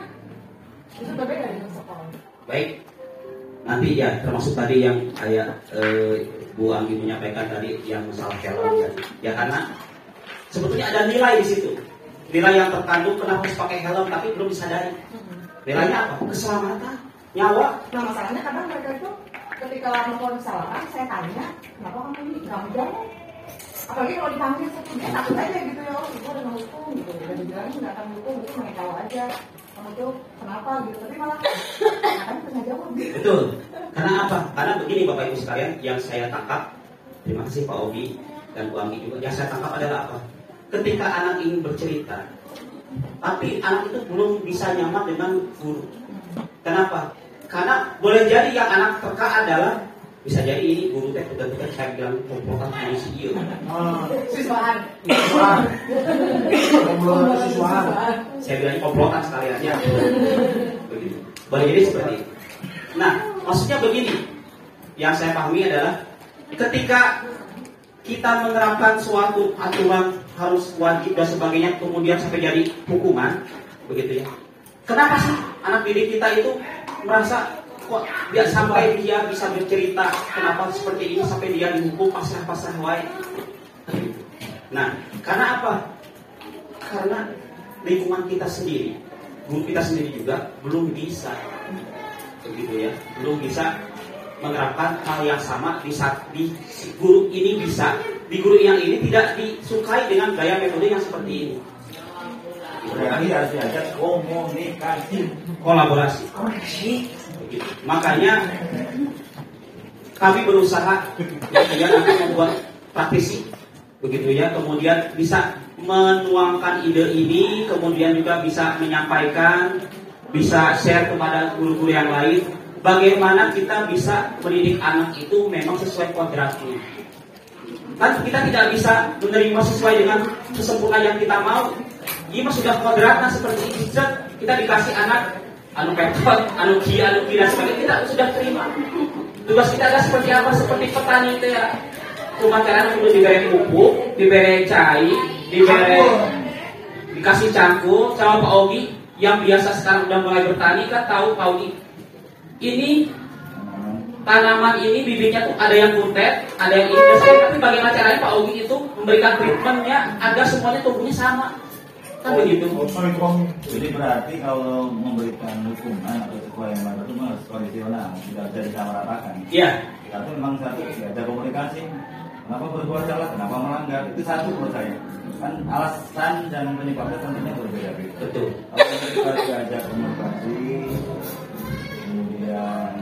itu berbeda dengan sekolah. Baik, nanti ya termasuk tadi yang kayak Bu Anggi menyampaikan tadi yang masalah helm ya karena sebetulnya ada nilai di situ, nilai yang terkandung kenapa harus pakai helm tapi belum disadari. Nilainya apa? Keselamatan, nyawa. Nah masalahnya kadang mereka itu ketika melakukan kesalahan, saya tanya kenapa kamu ini kamu jawab. Apalagi kalau dipanggil satu dia takut aja gitu ya, oh itu udah menghukum gitu, udah dibilang nggak akan menghukum, itu mereka tahu aja kamu tuh kenapa gitu, tapi malah kan tengah jawab gitu. Betul. Karena apa? Karena begini Bapak Ibu sekalian, yang saya tangkap, terima kasih Pak Ogi dan Bu Anggi juga, yang saya tangkap adalah apa? Ketika anak ingin bercerita, tapi anak itu belum bisa nyaman dengan guru. Kenapa? Karena boleh jadi yang anak terka adalah bisa jadi ini guru teh betul-betul saya bilang komplotan polisi iya. Siswaan. Siswaan. Pembunuhan siswaan. Saya bilang komplotan sekalian ya. Begitu. Boleh jadi seperti itu. Nah, maksudnya begini. Yang saya pahami adalah ketika kita menerapkan suatu aturan harus wajib dan sebagainya kemudian sampai jadi hukuman, begitu ya. Kenapa sih anak didik kita itu merasa kok dia sampai dia bisa bercerita kenapa seperti ini sampai dia dihukum pasrah-pasrah wae. Nah, karena apa? Karena lingkungan kita sendiri, guru kita sendiri juga belum bisa, begitu ya, belum bisa menerapkan hal yang sama di saat di guru ini bisa, di guru yang ini tidak disukai dengan gaya metode yang seperti ini. berarti harus diajak komunikasi. Kolaborasi. Begitu. Makanya kami berusaha ya nanti membuat praktisi, begitu ya, kemudian bisa menuangkan ide ini, kemudian juga bisa menyampaikan, bisa share kepada guru-guru yang lain. Bagaimana kita bisa mendidik anak itu memang sesuai kodratnya. Kan kita tidak bisa menerima sesuai dengan sesempurna yang kita mau. Ini mah sudah kodratnya seperti ini. Kita dikasih anak anu pepot, anu kia dan sebagainya, kita sudah terima. Tugas kita adalah seperti apa? Seperti petani itu ya. Kemateran sudah diberi pupuk, diberi cai, dikasih cangkul sama Pak Ogi yang biasa sekarang udah mulai bertani kan tahu Pak Ogi. Ini tanaman ini bibitnya tuh ada yang kuntet, ada yang ini, tapi bagaimana caranya Pak Ogi itu memberikan treatmentnya agar semuanya tumbuhnya sama. Kan begitu. Jadi berarti kalau memberikan hukuman atau sesuai yang mana itu harus kondisional, tidak bisa disamaratakan. Iya. Tapi memang satu diajak komunikasi. Kenapa berbuat salah? Kenapa melanggar? Itu satu menurut saya. Kan alasan dan penyebabnya tentunya berbeda-beda. Betul. Kalau kita diajak komunikasi, kemudian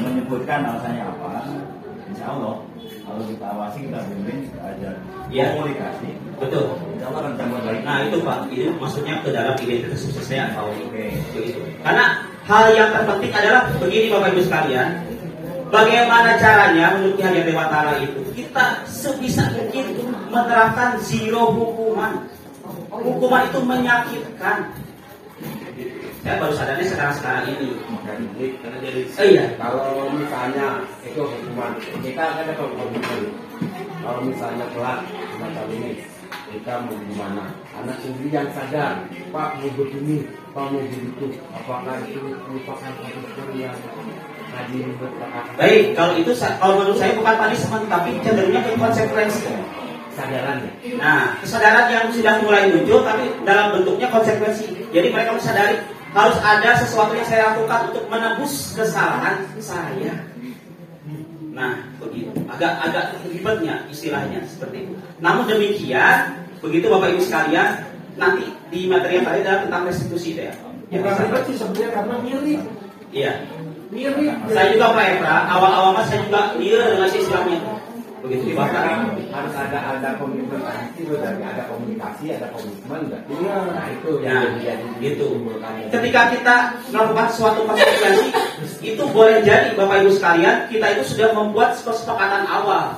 menyebutkan alasannya apa, insya Allah kalau kita awasi, kita bimbing, kita ajak komunikasi, betul. insya Allah akan tambah baik. Nah itu Pak, itu maksudnya ke dalam identitas suksesnya Pak Ogi. Oke. Begitu. Karena hal yang terpenting adalah begini Bapak Ibu sekalian, bagaimana caranya menurut Ki Hajar Dewa Ta'ala itu kita sebisa mungkin menerapkan zero hukuman. Hukuman itu menyakitkan. Saya baru sadarnya sekarang ini. Karena jadi Iya. kalau misalnya itu hukuman kita akan ada hukuman. Kalau misalnya kelak semacam ini kita mau gimana? Anak sendiri yang sadar, Pak mau begini, Pak mau begitu. Apakah itu merupakan hukum yang Baik, kalau itu kalau menurut saya bukan punishment tapi cenderungnya ke konsekuensi. kesadarannya. Nah, kesadaran yang sudah mulai muncul tapi dalam bentuknya konsekuensi. Jadi mereka menyadari harus ada sesuatu yang saya lakukan untuk menebus kesalahan saya. Nah, begitu. Agak ribetnya istilahnya seperti itu. Namun demikian, begitu Bapak Ibu sekalian, nanti di materi yang tadi adalah tentang restitusi ya. Bukan ribet sih sebenarnya karena mirip. Iya. Mirip. Saya juga Pak Efra, awal-awal saya juga dengan istilahnya. Begitu dibakar. Harus ada komitmen itu dari ada komunikasi, ada komitmen enggak? Iya. Nah, itu Ya, yang gitu. Ketika kita melakukan suatu konsekuensi, itu boleh jadi Bapak Ibu sekalian, kita itu sudah membuat kesepakatan awal.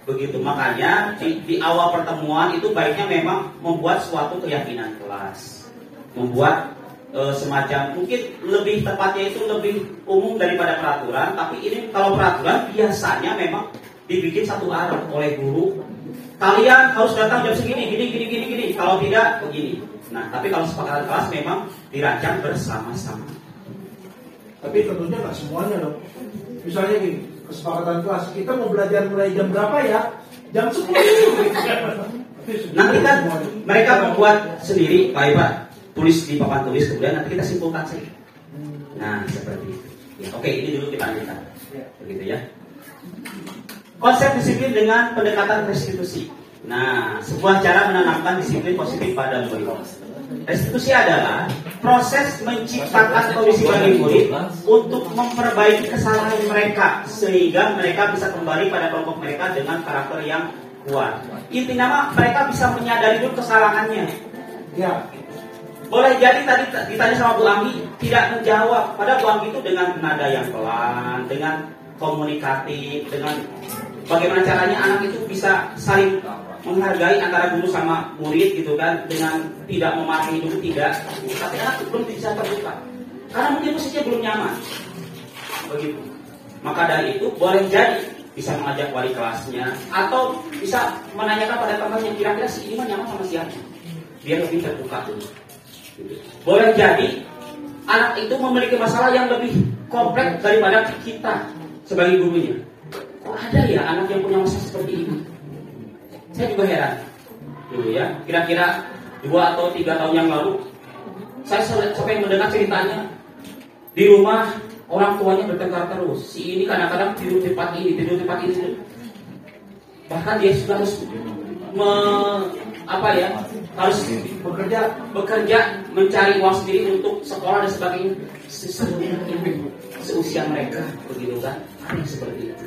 Begitu, makanya di awal pertemuan itu baiknya memang membuat suatu keyakinan kelas. Membuat semacam, mungkin lebih tepatnya itu lebih umum daripada peraturan, tapi ini kalau peraturan biasanya memang dibikin satu arah oleh guru. Kalian harus datang jam segini, gini. Kalau tidak, begini. Nah, tapi kalau kesepakatan kelas memang dirancang bersama-sama. Tapi tentunya nggak semuanya dong. Misalnya gini, kesepakatan kelas kita mau belajar mulai jam berapa ya? Jam 10. Nanti kan mereka membuat sendiri, Pak Iba, tulis di papan tulis, kemudian nanti kita simpulkan saja. Nah, seperti itu. Ya, oke, ini dulu kita lanjutkan. Begitu ya. Konsep disiplin dengan pendekatan restitusi. Nah, sebuah cara menanamkan disiplin positif pada murid. Restitusi adalah proses menciptakan kondisi bagi murid untuk memperbaiki kesalahan mereka sehingga mereka bisa kembali pada kelompok mereka dengan karakter yang kuat. Intinya mereka bisa menyadari dulu kesalahannya. Ya. Boleh jadi tadi ditanya sama Bu Anggi tidak menjawab, padahal Bu Anggi itu dengan nada yang pelan, dengan komunikatif, dengan bagaimana caranya anak itu bisa saling menghargai antara guru sama murid gitu kan, dengan tidak memarahi dulu tidak, tapi anak belum bisa terbuka karena mungkin posisinya belum nyaman begitu. Maka dari itu boleh jadi bisa mengajak wali kelasnya atau bisa menanyakan pada temannya kira-kira si ini nyaman sama siapa, biar lebih terbuka dulu. Boleh jadi anak itu memiliki masalah yang lebih kompleks daripada kita sebagai gurunya. Kok ada ya anak yang punya masalah seperti ini? Saya juga heran dulu ya. Kira-kira 2 atau 3 tahun yang lalu saya sampai mendengar ceritanya di rumah orang tuanya bertengkar terus. Si ini kadang-kadang tidur di tempat ini. Bahkan dia sudah harus harus bekerja mencari uang sendiri untuk sekolah dan sebagainya. Seusia mereka begitu kan, ada yang seperti itu.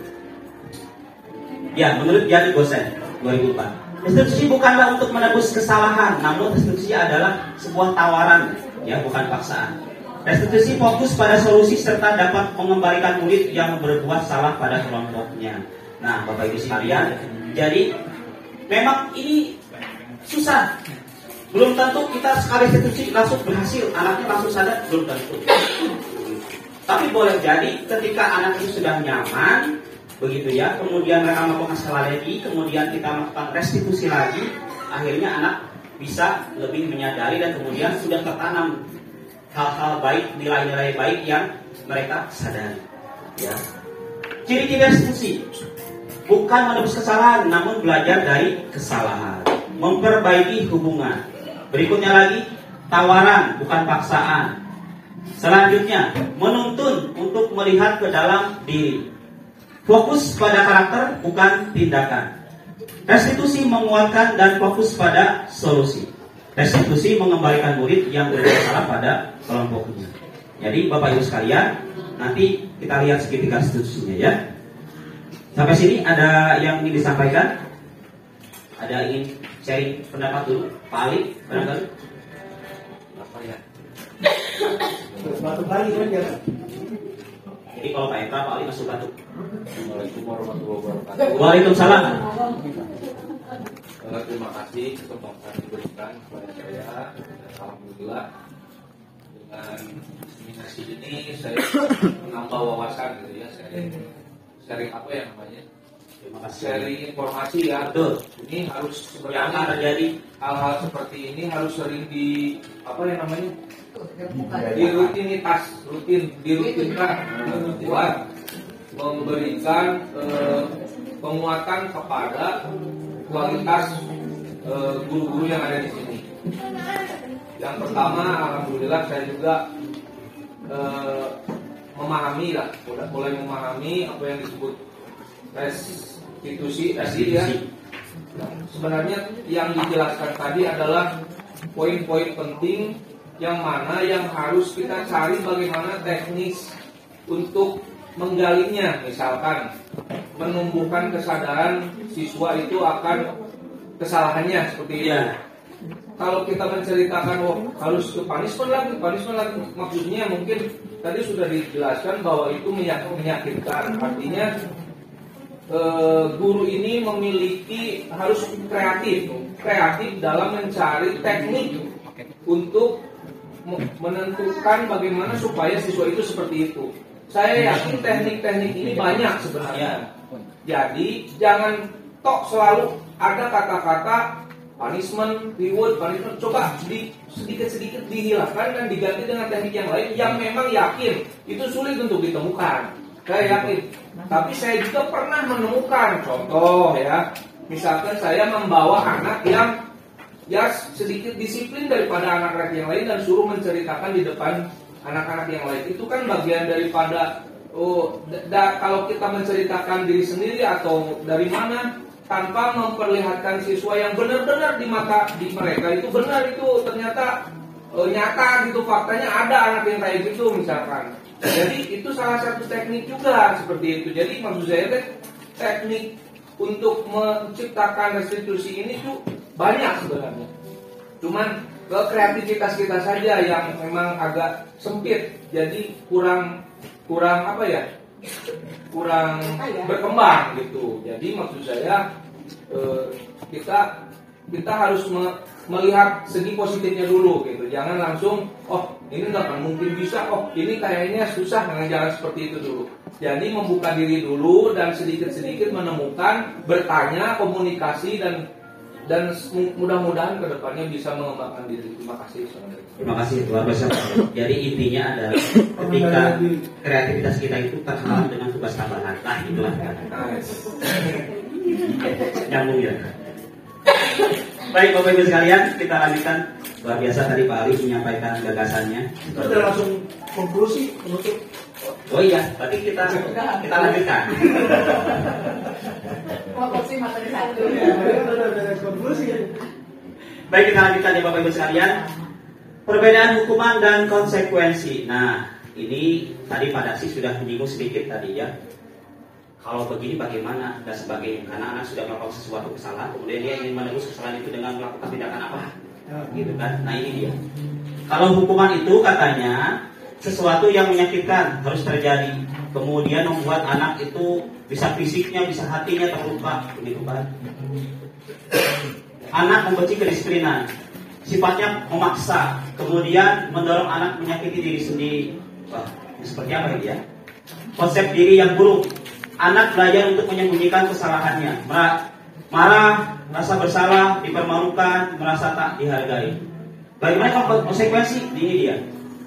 Ya, menurut Jadi Gosen 2004, restitusi bukanlah untuk menebus kesalahan, namun restitusi adalah sebuah tawaran, ya, bukan paksaan. Restitusi fokus pada solusi serta dapat mengembalikan murid yang berbuat salah pada kelompoknya. Nah, Bapak Ibu sekalian, jadi memang ini susah. Belum tentu kita sekali restitusi langsung berhasil, anaknya langsung sadar, belum tentu. Tapi boleh jadi ketika anak itu sudah nyaman, begitu ya, kemudian mereka melakukan salah lagi, kemudian kita melakukan restitusi lagi, akhirnya anak bisa lebih menyadari dan kemudian sudah tertanam hal-hal baik, nilai-nilai baik yang mereka sadari. Ya. Ciri-ciri restitusi bukan menebus kesalahan, namun belajar dari kesalahan, memperbaiki hubungan. Berikutnya lagi, tawaran bukan paksaan. Selanjutnya, menuntun untuk melihat ke dalam diri. Fokus pada karakter bukan tindakan. Restitusi menguatkan dan fokus pada solusi. Restitusi mengembalikan murid yang bersalah pada kelompoknya. Jadi Bapak Ibu sekalian, nanti kita lihat segitiga restitusinya ya. Sampai sini ada yang ingin disampaikan? Ada ingin sharing pendapat dulu? Pak Ali, barangkali? Apa ya? Batuk lagi kan ya. Jadi kalau Pak Eka, Pak Ali masuk batuk. Assalamualaikum warahmatullahi wabarakatuh. Waalaikumsalam. Terima kasih kesempatan diberikan kepada saya. Alhamdulillah dengan diseminasi ini saya menambah wawasan gitu ya. Sharing apa ya namanya? Terima kasih. Sharing informasi ya. Betul. Ini harus Yang sebenarnya terjadi hal-hal seperti ini harus sering di apa ya namanya? Bukan. Dirutinkan buat memberikan penguatan kepada kualitas guru-guru yang ada di sini. Yang pertama, alhamdulillah saya juga memahami lah, mulai memahami apa yang disebut restitusi tadi ya. Sebenarnya yang dijelaskan tadi adalah poin-poin penting yang mana yang harus kita cari bagaimana teknis untuk menggalinya. Misalkan menumbuhkan kesadaran siswa itu akan kesalahannya seperti itu. Kalau kita menceritakan harus ke punishment lagi, maksudnya mungkin tadi sudah dijelaskan bahwa itu menyakitkan. Artinya guru ini memiliki harus kreatif dalam mencari teknik untuk menentukan bagaimana supaya siswa itu seperti itu. Saya yakin teknik-teknik ini banyak sebenarnya. Jadi jangan selalu ada kata-kata punishment, reward, punishment. Coba sedikit-sedikit dihilangkan dan diganti dengan teknik yang lain yang memang yakin itu sulit untuk ditemukan. Saya yakin. Tapi saya juga pernah menemukan contoh ya. Misalkan saya membawa anak yang sedikit disiplin daripada anak-anak yang lain dan suruh menceritakan di depan anak-anak yang lain. Itu kan bagian daripada kalau kita menceritakan diri sendiri atau dari mana tanpa memperlihatkan siswa yang benar-benar di mata di mereka itu benar, itu ternyata nyata gitu, faktanya ada anak yang kayak gitu misalkan. Jadi itu salah satu teknik juga seperti itu. Jadi maksud saya teknik untuk menciptakan restitusi ini tuh banyak sebenarnya. Cuman kreativitas kita saja yang memang agak sempit, jadi kurang apa ya? Kurang berkembang gitu. Jadi maksud saya kita harus melihat segi positifnya dulu gitu. Jangan langsung ini nggak akan mungkin bisa, ini kayaknya susah dengan jalan seperti itu dulu. Jadi membuka diri dulu dan sedikit-sedikit menemukan, bertanya, komunikasi dan mudah-mudahan kedepannya bisa mengembangkan diri. Terima kasih. Terima kasih luar biasa. Jadi intinya adalah ketika kreativitas kita itu terhalang dengan tugas tambahan. Nah itulah nyambung ya. Baik Bapak Ibu sekalian, kita lanjutkan. Luar biasa tadi Pak Ali menyampaikan gagasannya. Kita langsung konklusi menutup. Oh iya, berarti kita lanjutkan. Konklusi materi satu. Konklusi. Baik, kita lanjutkan ya Bapak Ibu sekalian. Perbedaan hukuman dan konsekuensi. Nah, ini tadi Pak Daksi sudah menyinggung sedikit tadi ya. Kalau begini bagaimana dan sebagainya, karena anak sudah melakukan sesuatu kesalahan, kemudian dia ingin menebus kesalahan itu dengan melakukan tindakan apa, gitu kan? Nah ini dia. Kalau hukuman itu katanya sesuatu yang menyakitkan harus terjadi, kemudian membuat anak itu bisa fisiknya, bisa hatinya terluka, begitu kan? Anak membenci kedisiplinan, sifatnya memaksa, kemudian mendorong anak menyakiti diri sendiri. Wah, seperti apa ini ya? Konsep diri yang buruk. Anak belajar untuk menyembunyikan kesalahannya, marah, merasa bersalah, dipermalukan, merasa tak dihargai. Bagaimana konsekuensi? Ini dia.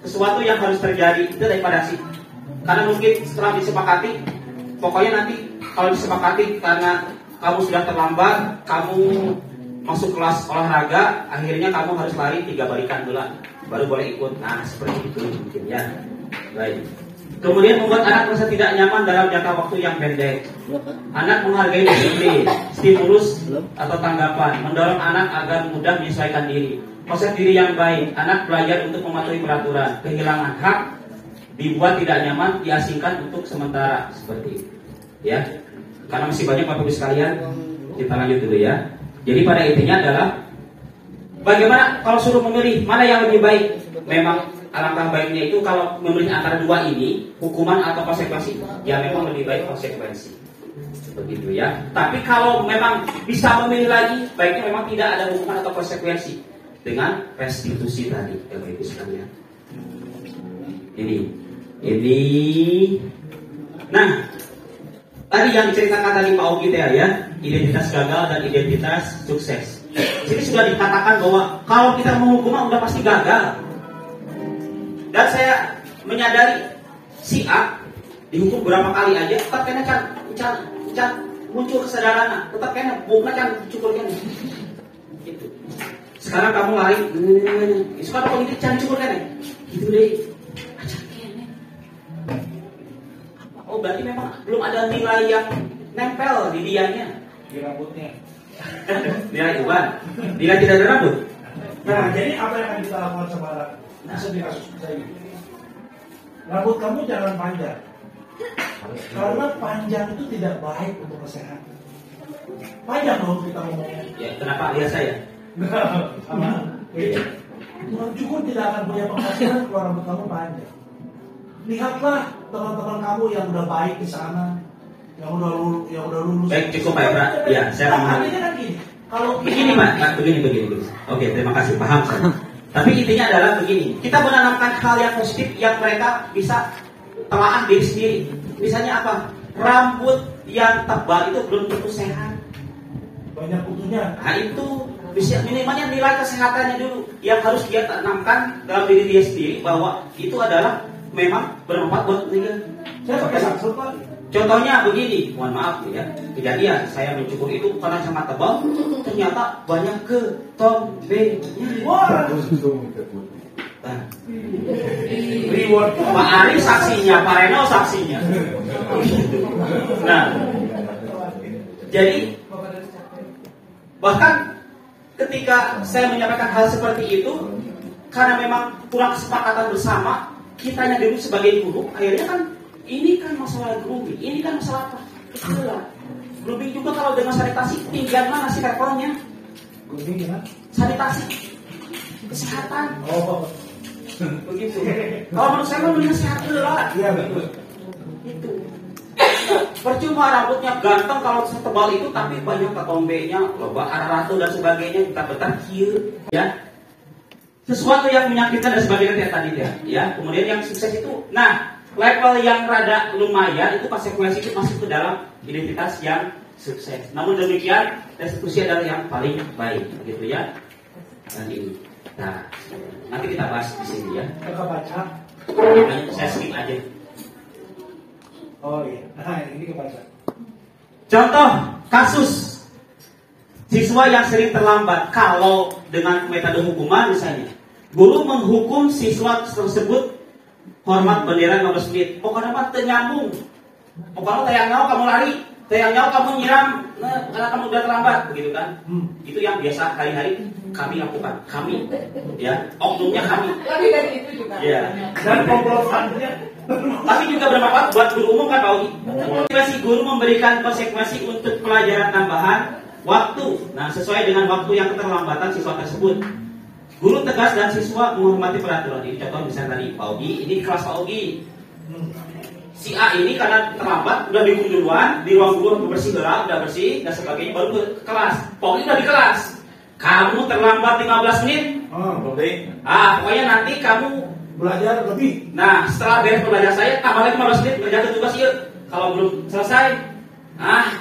Sesuatu yang harus terjadi itu daripada sih. Karena mungkin setelah disepakati, pokoknya nanti kalau disepakati karena kamu sudah terlambat, kamu masuk kelas olahraga, akhirnya kamu harus lari 3 barikan bulan, baru boleh ikut. Nah seperti itu mungkin ya. Baik. Kemudian membuat anak merasa tidak nyaman dalam jangka waktu yang pendek. Anak menghargai disiplin, stimulus atau tanggapan, mendorong anak agar mudah menyesuaikan diri. Konsep diri yang baik, anak belajar untuk mematuhi peraturan, kehilangan hak, dibuat tidak nyaman, diasingkan untuk sementara seperti itu. Ya, karena masih banyak Bapak Ibu sekalian, kita lanjut dulu ya. Jadi pada intinya adalah bagaimana kalau suruh memilih mana yang lebih baik. Memang alangkah baiknya itu kalau memilih antara dua ini, hukuman atau konsekuensi, ya memang lebih baik konsekuensi. Begitu ya. Tapi kalau memang bisa memilih lagi, baiknya memang tidak ada hukuman atau konsekuensi dengan restitusi tadi, Bapak Ibu sekalian. Ini. Nah, tadi yang diceritakan tadi Pak Ogi ya, identitas gagal dan identitas sukses. Jadi sudah dikatakan bahwa kalau kita menghukum udah pasti gagal. Dan saya menyadari si A dihukum berapa kali aja, karena can muncul kesadaran, tetap kena bukan kan cukur kan. Gitu. Sekarang kamu lari, sekarang kalau itu jangan cukur kan, gitu deh. Oh berarti memang belum ada nilai yang nempel di dianya, Di rambutnya. nilai uban, nilai tidak ada rambut. Nah, jadi apa yang akan kita lakukan sama anak? Nah, di kasus saya ini. Rambut kamu jangan panjang. Karena panjang itu tidak baik untuk kesehatan. Panjang dong kita ngomongnya. Ya kenapa lihat saya? Sama. Tukang cukur tidak akan punya penghasilan kalau rambut kamu panjang. Lihatlah teman-teman kamu yang udah baik di sana, yang udah lulus. Baik, cukup Pak Ebra. Ya, saya memahami. Artinya kan gini. Kalau Begini Pak, begini. Oke, terima kasih, paham saya. Tapi intinya adalah begini, kita menanamkan hal yang positif yang mereka bisa telaah diri sendiri. Misalnya apa? Rambut yang tebal itu belum tentu sehat. banyak kutunya. Nah itu bisa minimalnya nilai kesehatannya dulu yang harus dia tanamkan dalam diri dia sendiri bahwa itu adalah memang bermanfaat buat dia. Saya pakai saksel Pak. Contohnya begini, mohon maaf ya, kejadian saya mencukur itu karena sangat tebal, ternyata banyak ketombenya. Wah, Nah, reward Pak Ari saksinya, Pak Reno saksinya. Nah, jadi bahkan ketika saya menyampaikan hal seperti itu, karena memang kurang kesepakatan bersama, kitanya dulu sebagai guru, akhirnya kan ini kan masalah grooming, ini kan masalah apa? Itulah. Grooming juga kalau dengan sanitasi, tinggian mana sih levelnya? grooming gimana? Sanitasi, kesehatan, Oh, begitu. Kalau menurut saya mending sehat dulu lah. iya betul. Itu. Percuma rambutnya ganteng kalau setebal itu, tapi banyak ketombenya, loba ratu dan sebagainya, kita betah kieu, ya. Sesuatu yang menyakitkan dan sebagainya tadi ya. Kemudian yang sukses itu, nah level yang rada lumayan itu konsekuensi itu masuk ke dalam identitas yang sukses. Namun demikian restitusi adalah yang paling baik, gitu ya. Dan ini, nah nanti kita bahas di sini ya. Kakak baca. Saya skip aja. Oh iya, nah ini kebaca. Contoh kasus siswa yang sering terlambat. Kalau dengan metode hukuman misalnya, guru menghukum siswa tersebut hormat bendera 15 menit. Pokoknya mah ternyambung. Pokoknya tayang nyawa kamu lari, tayang nyawa kamu nyiram, karena kamu udah terlambat, begitu kan? Itu yang biasa hari-hari kami lakukan. Kami, ya, oknumnya kami. Lebih dari itu juga. Ya. Dan komplotannya. Tapi juga bermanfaat buat guru umum kan Pak Ugi. Konsekuensi guru memberikan konsekuensi untuk pelajaran tambahan waktu. Nah sesuai dengan waktu yang keterlambatan siswa tersebut. Guru tegas dan siswa menghormati peraturan. Ini contoh misalnya tadi Pak Ugi, ini kelas Pak Ugi. Si A ini karena terlambat, udah dihukum duluan, di ruang guru bersih gerak, udah bersih dan sebagainya, baru ke kelas. Pak Ugi udah di kelas. Kamu terlambat 15 menit. Pokoknya nanti kamu Belajar lebih. Nah, setelah beres belajar saya, tambah lagi 15 menit belajar tugas yuk. Kalau belum selesai,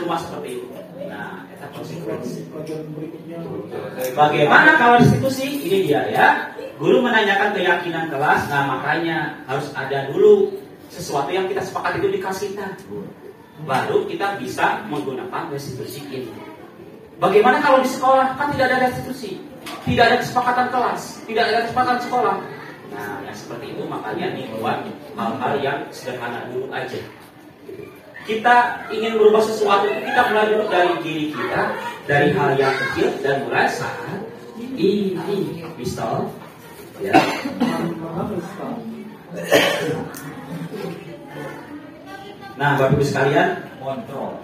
cuma seperti itu. Nah, itu konsekuensi. Pelajaran berikutnya. Bagaimana kalau restitusi? Ini dia ya. Guru menanyakan keyakinan kelas. Nah, makanya harus ada dulu sesuatu yang kita sepakati itu dikasihkan. Baru kita bisa menggunakan restitusi ini. Bagaimana kalau di sekolah? Kan tidak ada restitusi. Tidak ada kesepakatan kelas. Tidak ada kesepakatan sekolah. Nah, yang seperti itu makanya dibuat hal-hal yang sederhana dulu aja. Kita ingin berubah sesuatu, kita mulai dulu dari diri kita, dari hal yang kecil dan mulai saat ini pistol, ya. Nah, Bapak Ibu sekalian, Kontrol.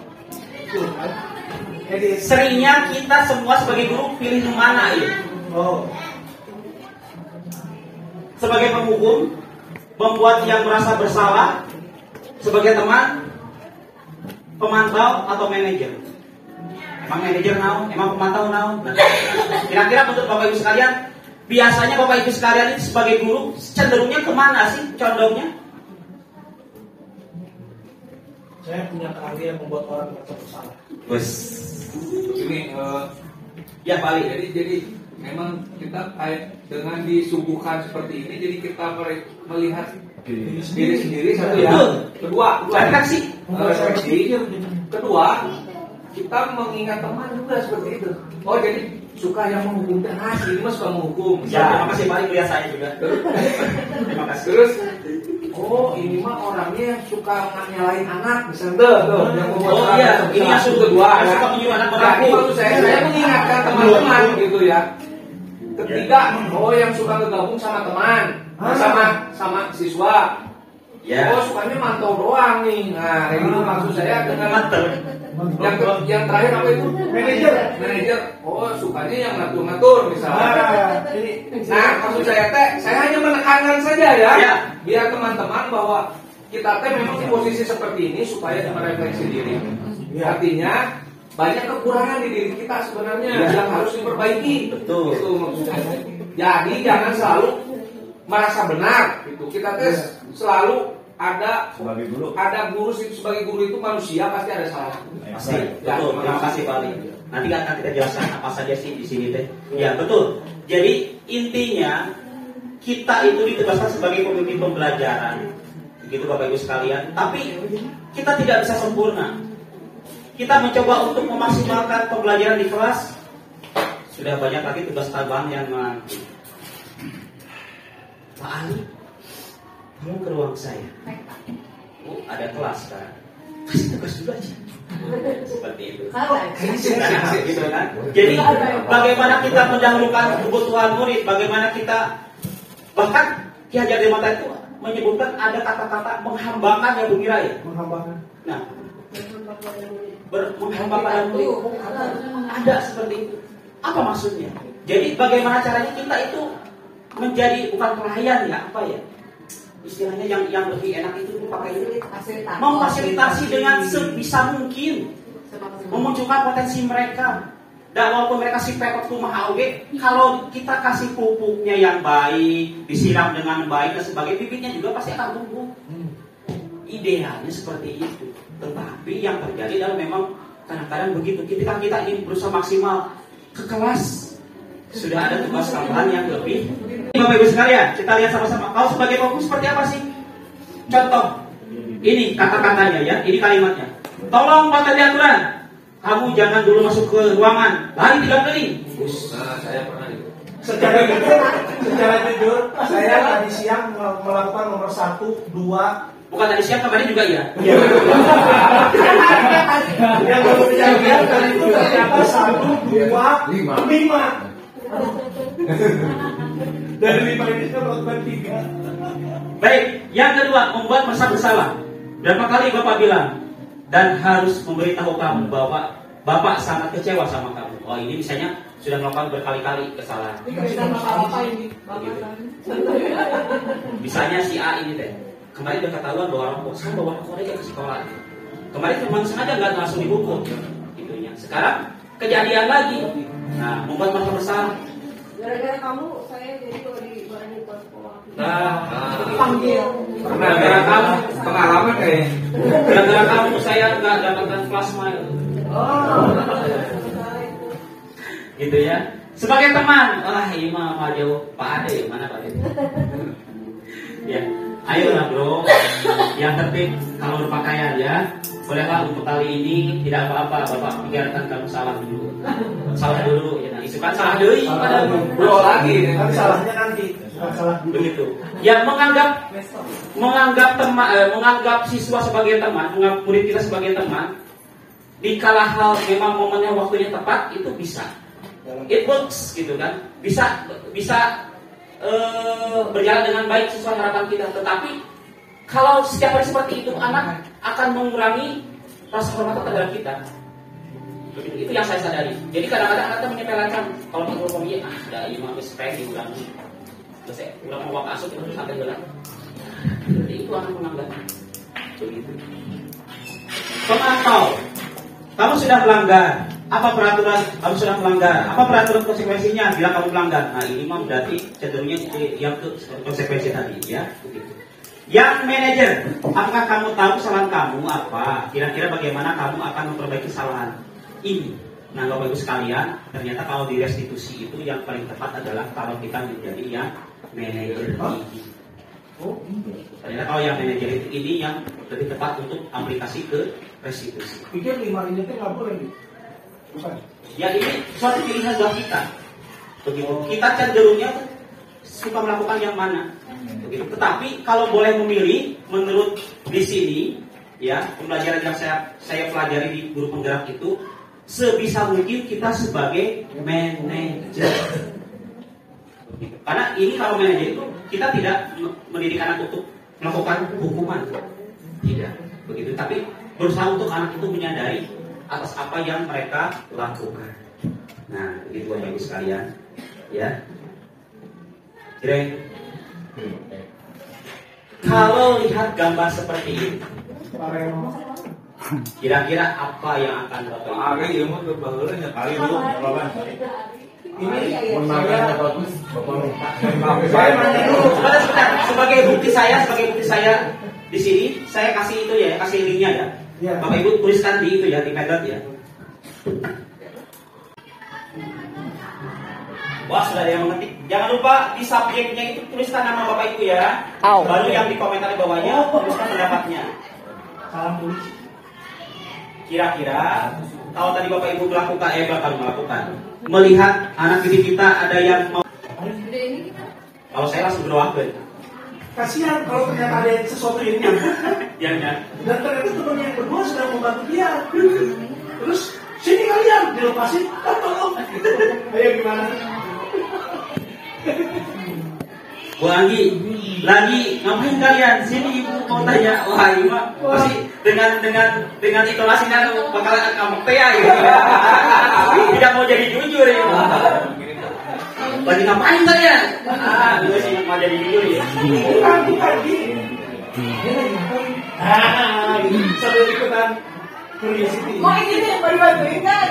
seringnya kita semua sebagai guru pilih yang mana ya? Oh, Sebagai penghukum, membuat yang merasa bersalah, sebagai teman, pemantau atau manajer. Emang manajer naon, emang pemantau naon. Nah, kira-kira untuk Bapak Ibu sekalian, biasanya Bapak Ibu sekalian itu sebagai guru cenderungnya kemana sih condongnya? saya punya keahlian membuat orang merasa bersalah. Bos. Ini Ya paling. jadi memang kita kayak dengan disuguhkan seperti ini, jadi kita melihat diri sendiri satu ya. Betul. Kedua, Refleksi. refleksi. Kedua, kita mengingat teman juga seperti itu. Oh jadi suka yang menghukum keras, ini mah suka menghukum. Ya, terima kasih Pak, kuliah saya juga. Terima kasih. Terus, oh ini mah orangnya yang suka nyalain anak, misalnya tuh, yang membuat Oh iya, ini yang kedua, ya. suka menyuruh anak Jadi merampok. maksud saya mengingatkan teman-teman gitu ya. Ketiga, oh yang suka bergabung sama teman, sama siswa. Ya. Oh sukanya mantau doang nih. Nah, itu maksud saya dengan yang terakhir apa itu? Manajer. Oh sukanya yang ngatur-ngatur misalnya. Nah maksud saya saya hanya menekankan saja ya. Biar teman-teman bahwa kita memang di posisi seperti ini supaya merefleksi diri. Artinya banyak kekurangan di diri kita sebenarnya yang harus diperbaiki. Betul. Itu maksud saya. Jadi jangan selalu merasa benar. Gitu. Kita selalu ada guru sebagai guru itu manusia pasti ada salah. Pasti. Betul. Terima kasih Pak Ali. Nanti akan kita jelaskan apa saja sih di sini teh. Ya betul. Jadi intinya kita itu ditugaskan sebagai pemimpin pembelajaran. Begitu Bapak Ibu sekalian. Tapi kita tidak bisa sempurna. Kita mencoba untuk memaksimalkan pembelajaran di kelas. Sudah banyak lagi tugas tambahan yang menanti. Pak Ali, kamu ke ruang saya. Oh, ada kelas sekarang. Kasih tugas dulu aja. Seperti itu. Nah, gitu kan? Jadi bagaimana kita mendahulukan kebutuhan murid, bagaimana kita bahkan Ki Hajar Dewantara itu menyebutkan ada kata-kata menghambakan ya Bung Ira ya. Menghambakan. Nah, menghambakan murid ada seperti itu. Apa maksudnya? Jadi bagaimana caranya kita itu menjadi bukan pelayan ya apa ya? Istilahnya yang lebih enak itu pakai memfasilitasi dengan sebisa mungkin memunculkan potensi mereka. Dan walaupun mereka si pepet rumah AOG, kalau kita kasih pupuknya yang baik, disiram dengan baik dan sebagainya, bibitnya juga pasti akan tumbuh. Idealnya seperti itu. Tetapi yang terjadi adalah memang kadang-kadang begitu. Kita ingin berusaha maksimal ke kelas, sudah ada tugas tambahan yang lebih. Bapak Ibu sekalian, kita lihat sama-sama. Kalau sebagai fokus seperti apa sih? Contoh, ini kata-katanya ya, ini kalimatnya. Tolong patuhi aturan. Kamu jangan dulu masuk ke ruangan, lari 3 kali. Nah, saya pernah itu. Secara jujur, saya tadi siang melakukan nomor 1, 2. Bukan tadi siang, kemarin juga ya. Yang baru kejadian tadi itu ternyata 1, 2, 5. Dari 5 ini kita melakukan 3. Baik, yang kedua, membuat merasa bersalah. Berapa kali Bapak bilang? Dan harus memberitahu kamu bahwa Bapak sangat kecewa sama kamu. Oh ini misalnya sudah melakukan berkali-kali kesalahan. Misalnya si A ini teh, kemarin udah ketahuan bahwa orang saya bawa korek ke sekolah. Kemarin memang sengaja nggak langsung dihukum, itunya. Sekarang kejadian lagi, nah membuat merasa bersalah. Gara-gara kamu, saya jadi kalau dibarani ke sekolah. Panggil. Gara-gara kamu pengalaman kayak. Gara-gara kamu saya nggak dapatkan plasma itu. Oh, Gitu ya. Sebagai teman, ini mah jauh Pak Ade, mana Pak Ade? Ya, ayolah bro, yang tertib kalau berpakaian ya. Bolehlah untuk kali ini tidak apa-apa, Bapak biarkan kamu salah dulu. Salah dulu, ya. Nah, itu kan salah dulu. Bro lagi. Tapi salahnya nanti, bukan salah dulu. Begitu. Yang menganggap siswa sebagai teman, menganggap murid kita sebagai teman, di kala hal memang momennya waktunya tepat itu bisa. It works gitu kan. Bisa berjalan dengan baik sesuai harapan kita. Tetapi kalau setiap hari seperti itu, anak akan mengurangi rasa hormat terhadap kita. Itu yang saya sadari. Jadi kadang-kadang anak menyepelekan kalau menurut kami, ada imam respect diulangi. Terus saya ulang mau kasut itu sampai gelang. Jadi itu akan menganggap begitu. Pemantau, kamu sudah melanggar. Apa peraturan? Kamu sudah melanggar. Apa peraturan konsekuensinya bila kamu melanggar? Nah ini mah berarti cenderungnya yang ke konsekuensi tadi, ya. Begitu. Yang manajer, apakah kamu tahu kesalahan kamu apa? Kira-kira bagaimana kamu akan memperbaiki kesalahan ini? Nah, Bapak Ibu sekalian, ternyata kalau di restitusi itu yang paling tepat adalah kalau kita menjadi yang manajer ini. Ternyata kalau yang manajer ini yang lebih tepat untuk aplikasi ke restitusi. Pikir 5 ini tuh nggak boleh nih. Bukan. Ya ini suatu pilihan buat kita. Begitu. Kita cenderungnya suka melakukan yang mana. Begitu. Tetapi kalau boleh memilih, menurut di sini, ya pembelajaran yang saya pelajari di guru penggerak itu, sebisa mungkin kita sebagai manajer. Begitu. Karena ini kalau manajer itu kita tidak mendidik anak untuk melakukan hukuman, tidak begitu. Tapi berusaha untuk anak itu menyadari atas apa yang mereka lakukan. Nah, begitu Bapak Ibu sekalian, ya. Kira kalau lihat gambar seperti ini, kira-kira apa yang akan Bapak Ibu? Ini Menangnya bagus, Bapak minta. saya nanya dulu. Sebentar, sebagai bukti saya di sini, saya kasih itu ya, kasih linknya ya. Ya. Bapak Ibu tuliskan di itu ya, di Megat ya. Wah, sudah ada yang mengetik. Jangan lupa di subjeknya itu tuliskan nama Bapak Ibu ya. Baru yang di komentar di bawahnya tuliskan pendapatnya. Salam tulis. Kira-kira kalau tadi Bapak Ibu bakal melakukan melihat anak didik kita ada yang mau. Kalau saya langsung berwakil. Kasihan kalau ternyata ada sesuatu yang Yang dan ternyata temannya yang kedua sedang membantu dia. Terus sini kalian dilepasin, tolong. Ayo gimana? Bu Anggi, lagi ngapain kalian? Sini ibu mau tanya. Wah, ibu pasti dengan intonasinya bakalan kamu ya. Tidak mau jadi jujur ya. Lagi ngapain kalian? Gue sih mau jadi jujur ya. Bukan gini. Dia lagi ngapain? Sambil ikutan curiosity. Mau ini nih, baru bantuin kan?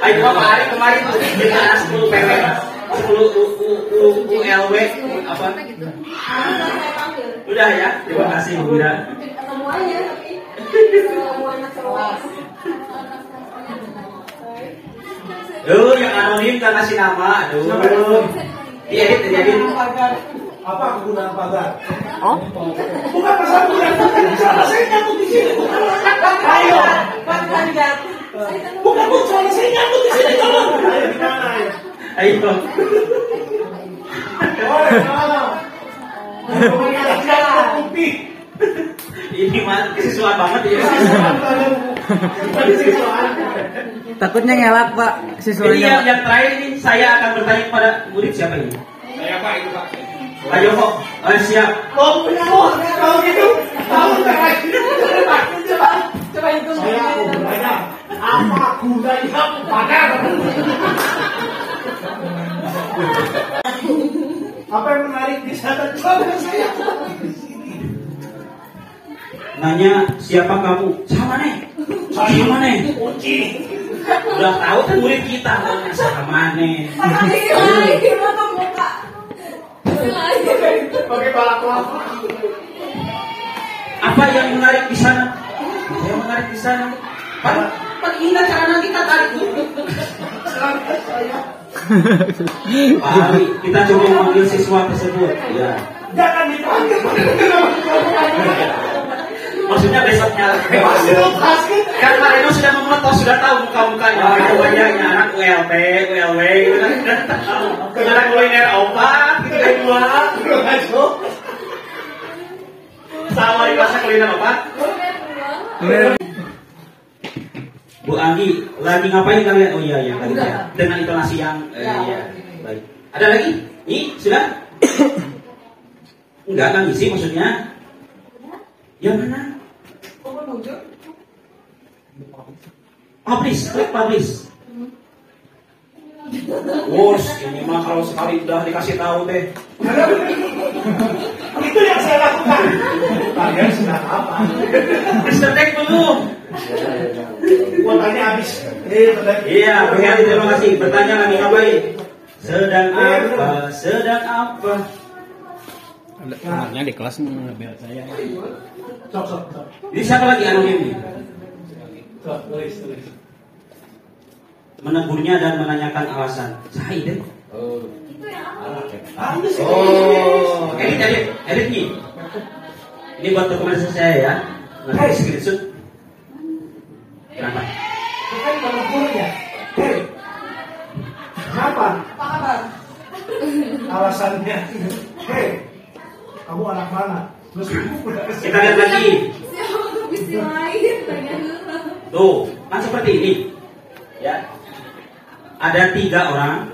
Ayo Pak Ari kemarin tuh dengan 10 PW, 10 ULW apa? Udah ya, terima kasih Bu Mira. Semuanya tapi semuanya seluas. Yang anonim kan kasih nama, diedit. Apa kegunaan pagar? Oh? Bukan masalah kegunaan. Salah saya nyangkut di sini. Ayo. Bukan salah saya nyangkut di sini. Tolong. Ayo gimana ya? Ayo. Ini mah kesisuan banget ya. Takutnya ngelak Pak Ini siswanya. yang terakhir ini saya akan bertanya kepada murid siapa ini? Saya Pak, itu Pak. Ayo kok, siap. Kalau gitu, tahu Coba itu. saya mau bertanya, apa gunanya pagar? Apa yang menarik di sana? Coba saya. Nanya siapa kamu? Sama nih. Sama nih. Kunci. Udah tahu kan murid kita. Sama nih. Pakai balak kelapa. Apa yang menarik di sana? Yang menarik di sana. Pak ingat cara nanti kita tarik. Pak Ali, kita coba memanggil siswa tersebut. Ya. Jangan dipanggil. Maksudnya besoknya. Kan Pak Reno sudah memotong, sudah tahu muka-mukanya. Wajahnya anak ULP gitu kan. Anak kuliner opak, gitu dari luar. Sama di bahasa kuliner opak. Bu Anggi, lagi ngapain kalian? Oh iya tadi ya. Dengan intonasi yang iya. Baik. Ada lagi? Nih, sudah? Enggak kan ngisi maksudnya? Yang mana? Publish. Wos, ini mah kalau sekali udah dikasih tahu deh. Itu yang saya lakukan. Kalian sedang apa? Mr. Tek belum. Kuotanya habis. Iya, terima kasih. Bertanya lagi ngapain? Sedang apa? Anaknya di kelas ngebel saya. Sok. Ini siapa lagi anonim ini? Sok, tulis. Menegurnya dan menanyakan alasan. Saya deh. Ini sih. Edit nih. Ini buat dokumentasi saya ya. Nanti screenshot. Kenapa? Bukan menegurnya. Hei, kenapa? Apa kabar? Alasannya, hei, kamu anak mana? Kita lihat lagi. Misi lain banyak. Tuh, kan seperti ini. Ya. Ada 3 orang.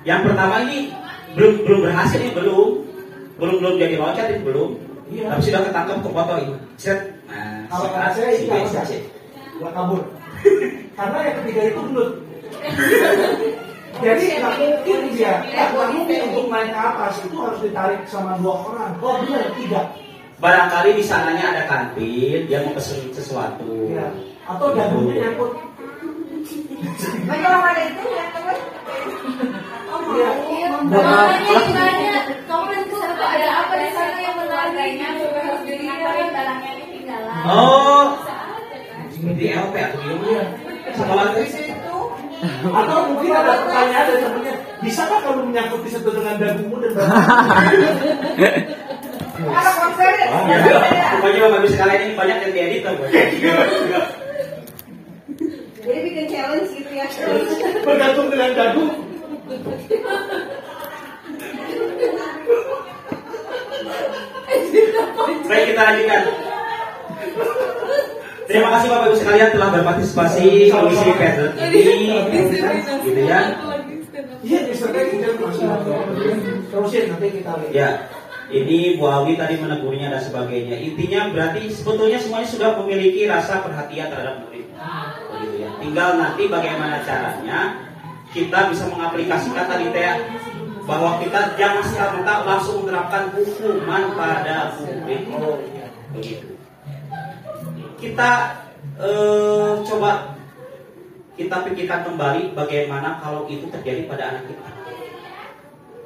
Yang pertama ini belum berhasil, ini belum jadi loncat, ini belum. Iya. Tapi sudah ketangkep ke foto ini. Set. Nah, Kalau kata saya ini nggak gak kabur. Karena yang ketiga itu gendut. Jadi nggak mungkin dia, nggak mungkin untuk naik ke atas itu harus ditarik sama 2 orang. Oh benar, 3. Barangkali di sananya ada kantin, dia mau pesen sesuatu. Ya. Atau jantungnya nyangkut. Bagi orang ada itu ya teman. Iya. Makanya ditanya, kamu nanti sana ada apa di sana yang menariknya supaya harus diantarin barangnya ini ketinggalan. Oh, Bisa di LP atau gimana? Iya. Sekolah Di situ Atau mungkin ada pertanyaan dari temennya, bisakah kamu menyangkut di situ dengan dagumu dan badanmu? ada konser ya. Pokoknya Bapak Ibu sekalian ini banyak yang diedit tuh. Jadi bikin challenge gitu ya. Bergantung dengan dagu. Baik, kita lanjutkan. Terima kasih Bapak Ibu sekalian telah berpartisipasi di komisi pattern ini, gitu ya. Iya, misalnya kita masih terusin nanti kita lihat. Ya, ini Bu Awi tadi menegurnya dan sebagainya. Intinya berarti sebetulnya semuanya sudah memiliki rasa perhatian terhadap murid. Begitu ya. Tinggal nanti bagaimana caranya kita bisa mengaplikasikan tadi teh bahwa kita jangan serta-merta langsung menerapkan hukuman pada murid. Begitu. Kita coba kita pikirkan kembali bagaimana kalau itu terjadi pada anak kita.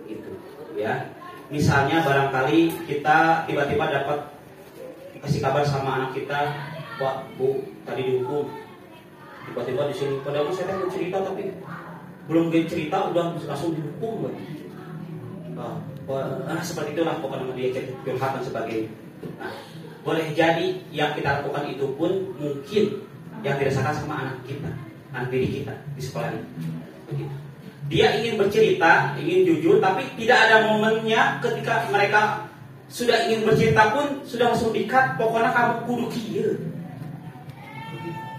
Gitu, ya. Misalnya barangkali kita tiba-tiba dapat kasih kabar sama anak kita, Pak, Bu, tadi dihukum. Tiba-tiba di sini, padahal saya mau cerita tapi belum cerita udah langsung dihukum. Seperti itulah pokoknya dia curhat dan sebagainya. Nah, boleh jadi yang kita lakukan itu pun mungkin yang dirasakan sama anak kita, anak didik kita di sekolah ini. Begitu. Dia ingin bercerita, ingin jujur, tapi tidak ada momennya ketika mereka sudah ingin bercerita pun sudah langsung dikat. Pokoknya kamu kudu kieu.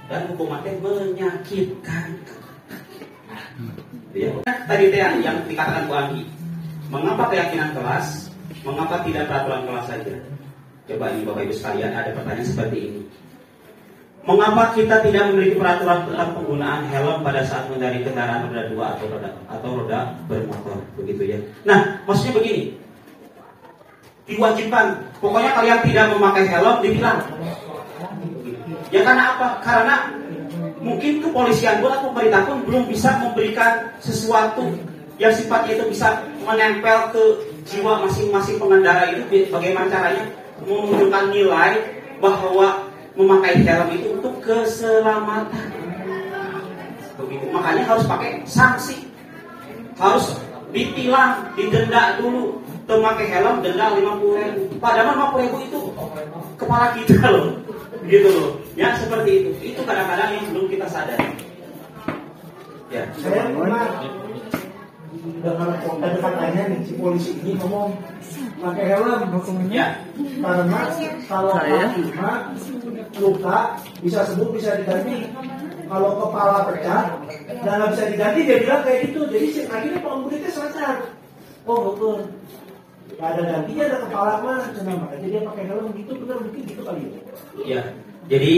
Dan hukumannya menyakitkan. Ya. Tadi yang dikatakan Bu Anggi, mengapa keyakinan kelas, mengapa tidak peraturan kelas saja? Coba ini Bapak Ibu sekalian ada pertanyaan seperti ini. Mengapa kita tidak memiliki peraturan tentang penggunaan helm pada saat mengendarai kendaraan roda 2 atau roda bermotor, begitu ya? Nah, maksudnya begini, diwajibkan, pokoknya kalian tidak memakai helm ditilang. Ya karena apa? Karena mungkin kepolisian pun atau pemerintah pun belum bisa memberikan sesuatu yang sifatnya itu bisa menempel ke jiwa masing-masing pengendara itu. Bagaimana caranya menunjukkan nilai bahwa memakai helm itu untuk keselamatan. Begitu. Makanya harus pakai sanksi, harus ditilang, didenda dulu. Memakai helm denda 50.000. Padahal 50.000 itu kepala kita loh, gitu loh. Ya seperti itu. Itu kadang-kadang yang belum kita sadari. Ya. Saya pernah dengan katanya nih si polisi ini ngomong pakai helm Ya. karena kalau cuma luka bisa sembuh, bisa diganti. Kalau kepala pecah dan nggak bisa diganti, dia bilang kayak gitu. Jadi akhirnya pengemudinya sadar, oh betul, nggak ada gantinya, ada kepala mana, kenapa? Jadi dia pakai helm gitu, benar mungkin gitu kali ya. Ya. Jadi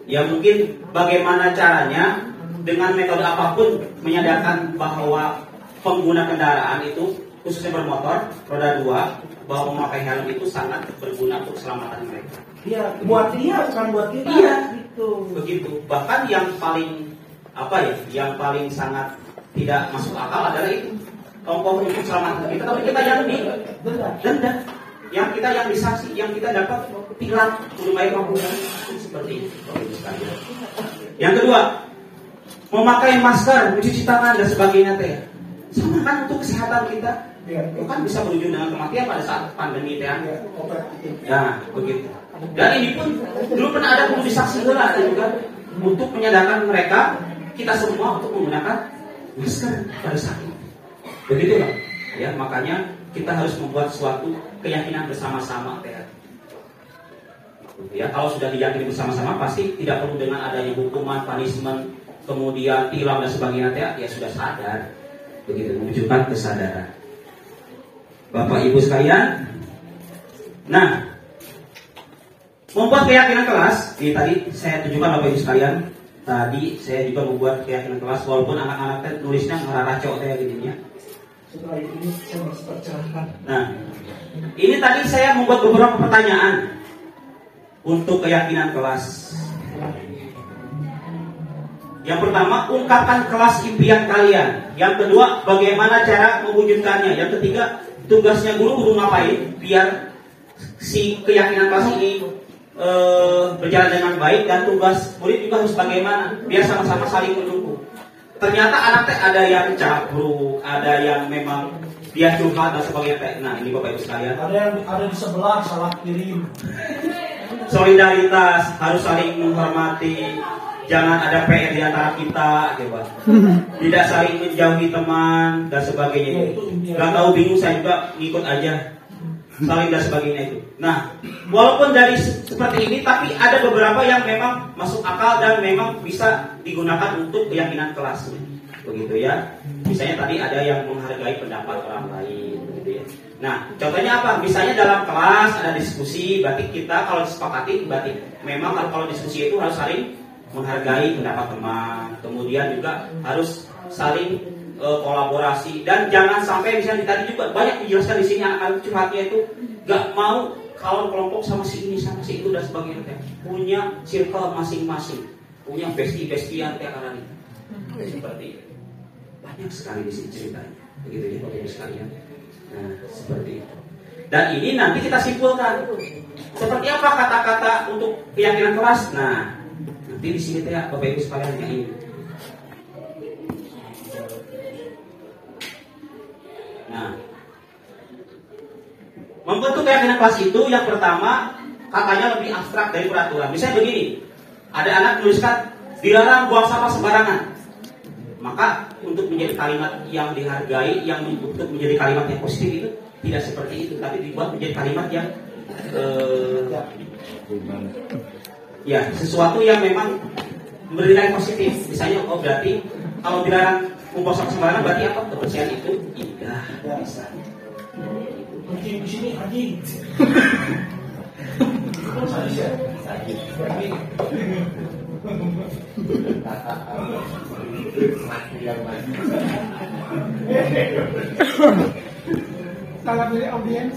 ya mungkin bagaimana caranya dengan metode apapun menyadarkan bahwa pengguna kendaraan itu khususnya bermotor roda 2 bahwa memakai helm itu sangat berguna untuk keselamatan mereka. Iya, buat dia bukan buat kita. Iya, gitu. Begitu. Bahkan yang paling yang paling sangat tidak masuk akal adalah itu ongkos untuk keselamatan kita. Tapi kita yang denda, yang kita yang disanksi, yang kita dapat tilang lumayan mampu seperti itu. Yang kedua, memakai masker, mencuci tangan dan sebagainya teh. Sama kan untuk kesehatan kita. Itu kan bisa berujung dengan kematian pada saat pandemi ya. Obat itu. Ya, begitu. Dan ini pun dulu pernah ada mobilisasi juga untuk menyadarkan mereka, kita semua untuk menggunakan masker pada saat itu. Begitulah. Ya, makanya kita harus membuat suatu keyakinan bersama-sama ya. Ya, kalau sudah diyakini bersama-sama pasti tidak perlu dengan adanya hukuman, punishment, kemudian tilang dan sebagainya ya sudah sadar. Begitu, menunjukkan kesadaran. Bapak Ibu sekalian, nah, membuat keyakinan kelas, ini tadi saya tunjukkan Bapak Ibu sekalian. Tadi saya juga membuat keyakinan kelas, walaupun anak-anak nulisnya ngeraracok kayak gini ya. Setelah ini saya harus percaya. Nah, ini tadi saya membuat beberapa pertanyaan untuk keyakinan kelas. Yang pertama, ungkapkan kelas impian kalian. Yang kedua, bagaimana cara mewujudkannya. Yang ketiga, tugasnya guru ngapain biar si keyakinan kelas ini berjalan dengan baik, dan tugas murid juga harus bagaimana biar sama-sama saling mendukung. Ternyata anak ada yang cabruk, ada yang memang dia curhat dan sebagainya. Nah, ini Bapak Ibu sekalian. Ada di sebelah salah kirim. Solidaritas, harus saling menghormati. Jangan ada PR di antara kita, coba. Tidak saling menjauhi teman dan sebagainya. Gak tahu bingung saya juga ngikut aja. Saling dan sebagainya itu. Nah, walaupun dari seperti ini, tapi ada beberapa yang memang masuk akal dan memang bisa digunakan untuk keyakinan kelas. Begitu ya. Misalnya tadi ada yang menghargai pendapat orang lain, begitu ya. Nah, contohnya apa? Misalnya dalam kelas ada diskusi, berarti kita kalau disepakati, berarti memang kalau diskusi itu harus saling menghargai pendapat teman. Kemudian juga harus saling kolaborasi, dan jangan sampai misalnya tadi juga banyak dijelaskan di sini anak-anak curhatnya itu gak mau kalau kelompok sama si ini sama si itu dan sebagainya, punya circle masing-masing, punya bestie-bestian tiap orang ini. Seperti itu. Banyak sekali di sini ceritanya, begitu ya Bapak Ibu sekalian. Nah, seperti itu. Dan ini nanti kita simpulkan seperti apa kata-kata untuk keyakinan kelas. Nah, nanti di sini ya Bapak Ibu sekalian yang ini. Nah, membentuk keyakinan kelas itu yang pertama katanya lebih abstrak dari peraturan. Misalnya begini, ada anak tuliskan dilarang buang sampah sembarangan. Maka untuk menjadi kalimat yang dihargai, yang untuk menjadi kalimat yang positif itu tidak seperti itu, tapi dibuat menjadi kalimat yang ya sesuatu yang memang bernilai positif. Misalnya, oh berarti kalau dilarang membuang sampah sembarangan berarti apa? Kebersihan itu indah. Bisa. Anjing di sini anjing. Kalau pilih audiens.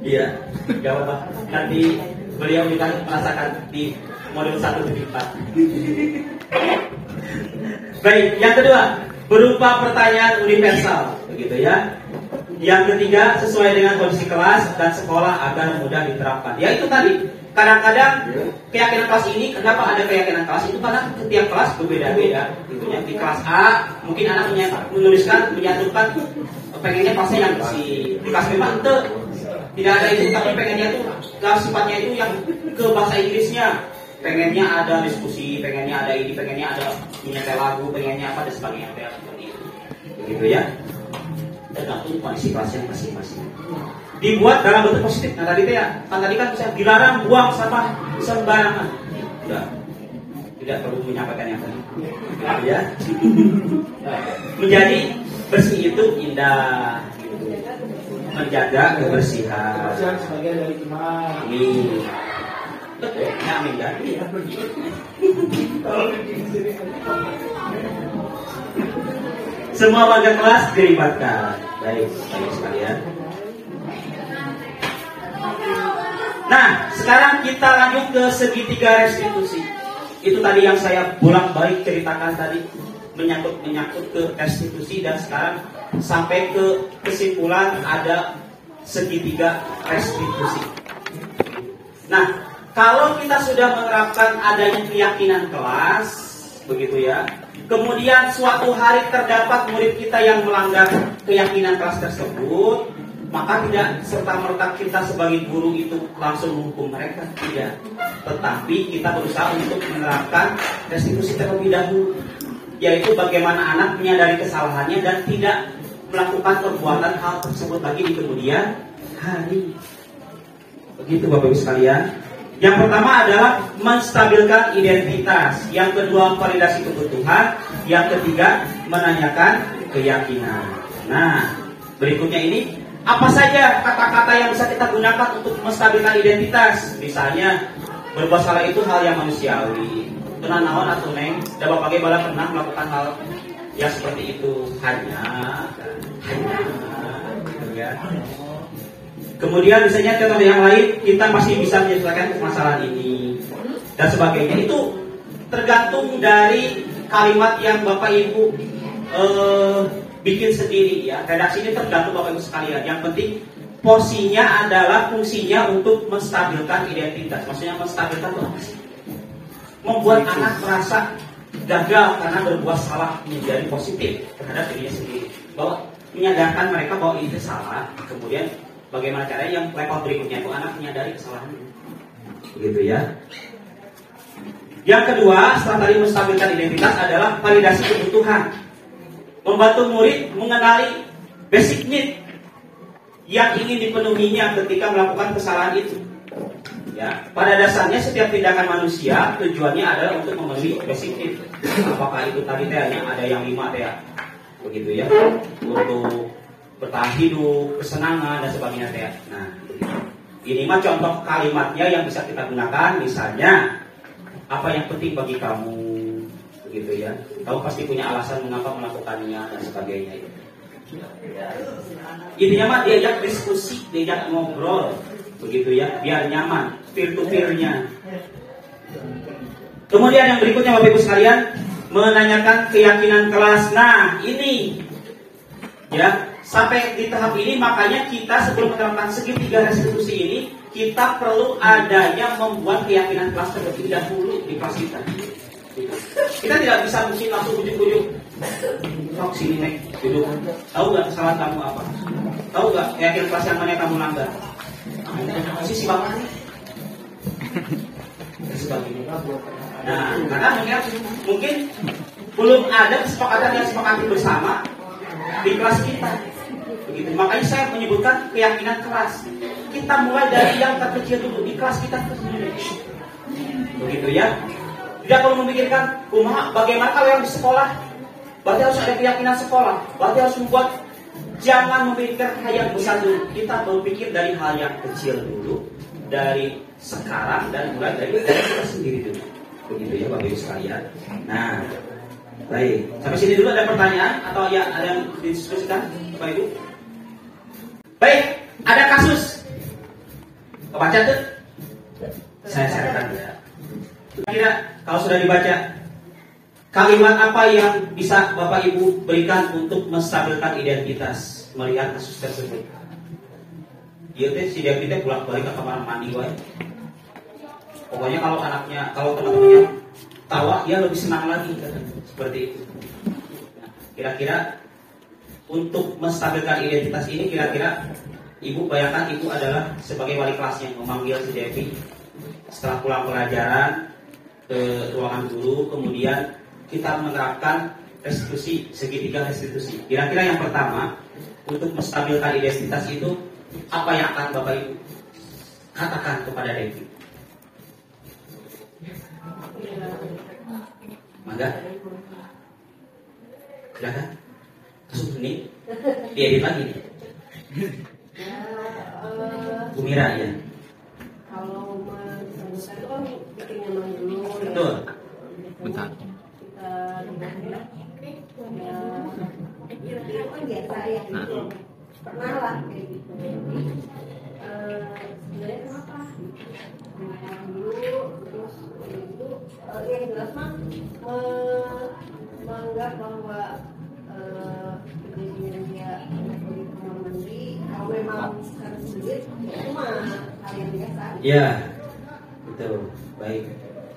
Iya, gak apa-apa. Nanti beliau juga merasakan di modul 1.4. Baik, yang kedua berupa pertanyaan universal, begitu ya. Yang ketiga sesuai dengan kondisi kelas dan sekolah agar mudah diterapkan. Ya itu tadi. Kadang-kadang keyakinan kelas ini, kenapa ada keyakinan kelas itu karena setiap kelas berbeda-beda. Itunya di kelas A mungkin anak menuliskan menyatukan pengennya kelasnya yang bersih. Di kelas B itu tidak ada itu, tapi pengennya itu sifatnya itu yang ke bahasa Inggrisnya. Pengennya ada diskusi, pengennya ada ini, pengennya ada menyetel lagu, pengennya apa dan sebagainya, seperti itu. Begitu ya. Tergantung kondisi kelasnya masing-masing. Dibuat dalam bentuk positif. Nah tadi kan bisa dilarang buang sampah sembarangan. Tidak perlu menyampaikan yang tadi. Ya. Menjadi bersih itu indah. Menjaga kebersihan. Kebersihan sebagian dari iman. Amin. Betul. Amin kan? Semua warga kelas dilibatkan. Baik sekalian. Nah, sekarang kita lanjut ke segitiga restitusi. Itu tadi yang saya bolak-balik ceritakan tadi, menyangkut ke restitusi, dan sekarang sampai ke kesimpulan ada segitiga restitusi. Nah, kalau kita sudah menerapkan adanya keyakinan kelas, begitu ya, kemudian suatu hari terdapat murid kita yang melanggar keyakinan kelas tersebut, maka tidak serta-merta kita sebagai guru itu langsung menghukum mereka, tidak. Tetapi kita berusaha untuk menerapkan restitusi terlebih dahulu, yaitu bagaimana anak menyadari kesalahannya dan tidak melakukan perbuatan hal tersebut lagi di kemudian hari. Begitu Bapak Ibu sekalian. Yang pertama adalah menstabilkan identitas, yang kedua validasi kebutuhan, yang ketiga menanyakan keyakinan. Nah, berikutnya ini apa saja kata-kata yang bisa kita gunakan untuk menstabilkan identitas? Misalnya, berbuat salah itu hal yang manusiawi. Tenang naon atau neng, dan Bapak Bala pernah melakukan hal yang seperti itu. Hanya, gitu ya. Kemudian misalnya contoh yang lain, kita masih bisa menyelesaikan permasalahan ini dan sebagainya. Itu tergantung dari kalimat yang Bapak Ibu bikin sendiri ya. Redaksi ini tergantung Bapak Ibu sekalian. Yang penting porsinya adalah fungsinya untuk menstabilkan identitas. Maksudnya menstabilkan itu apa sih? Membuat anak merasa gagal karena berbuat salah menjadi positif terhadap dirinya sendiri. Bahwa menyadarkan mereka bahwa itu salah. Kemudian bagaimana caranya yang level berikutnya itu anak menyadari kesalahannya. Begitu ya. Yang kedua, setelah tadi menstabilkan identitas adalah validasi kebutuhan. Membantu murid mengenali basic need yang ingin dipenuhinya ketika melakukan kesalahan itu. Ya, pada dasarnya setiap tindakan manusia tujuannya adalah untuk memenuhi basic need. Apakah itu tadi hanya ada yang 5 ya? Begitu ya. Untuk bertahan hidup, kesenangan dan sebagainya teh. Nah, ini mah contoh kalimatnya yang bisa kita gunakan. Misalnya, apa yang penting bagi kamu, begitu ya. Kamu pasti punya alasan mengapa melakukannya dan sebagainya. Intinya mah diajak diskusi, diajak ngobrol, begitu ya, biar nyaman, peer-to-peer-nya. Kemudian yang berikutnya Bapak Ibu sekalian, menanyakan keyakinan kelas. Nah, ini ya. Sampai di tahap ini makanya kita sebelum menerapkan segitiga restitusi ini, kita perlu adanya membuat keyakinan kelas terlebih dahulu di kelas kita. Kita tidak bisa mungkin langsung ujuk-ujuk. Sok sini nek, duduk. Tahu nggak kesalahan kamu apa? Tahu nggak keyakinan kelas yang mana yang kamu langgar? Masih si bapak nih. Nah, karena mungkin belum ada kesepakatan yang sepakati bersama di kelas kita. Begitu. Makanya saya menyebutkan keyakinan kelas. Kita mulai dari yang terkecil dulu di kelas kita sendiri. Begitu ya. Tidak perlu memikirkan bagaimana kalau yang di sekolah. Berarti harus ada keyakinan sekolah. Berarti harus membuat, jangan memikirkan hal yang besar dulu. Kita berpikir dari hal yang kecil dulu, dari sekarang dan mulai dari kita sendiri dulu. Begitu ya Bapak Ibu sekalian. Nah, baik. Sampai sini dulu ada pertanyaan atau ya ada yang didiskusikan Bapak Ibu? Baik, ada kasus. Kebaca tuh? Saya sharekan ya. Kira kalau sudah dibaca, kalimat apa yang bisa Bapak Ibu berikan untuk menstabilkan identitas melihat kasus tersebut? Iya teh si Devi teh bolak-balik ke kamar mandi wae. Pokoknya kalau teman-temannya tawa, dia lebih senang lagi kan? Seperti itu. Nah, kira-kira untuk menstabilkan identitas ini, kira-kira Ibu bayangkan Ibu adalah sebagai wali kelasnya memanggil si Devi setelah pulang pelajaran ke ruangan guru, kemudian kita menerapkan restitusi, segitiga restitusi. Kira-kira yang pertama untuk menstabilkan identitas itu apa yang akan Bapak Ibu katakan kepada Devi? Mangga? Silakan. Masuk ini diedit lagi nih. Bu Mira ya. Kalau menstabilkan itu kan bikin nyaman dulu. Betul. Bentar. Kita ya kan biasa ya gitu. Pernah lah kayak gitu. Sebenarnya kenapa? Dulu terus itu yang jelas mah menganggap bahwa kejadian dia di kamar mandi kalau memang secara sulit itu mah hal yang biasa. Ya, betul. Baik.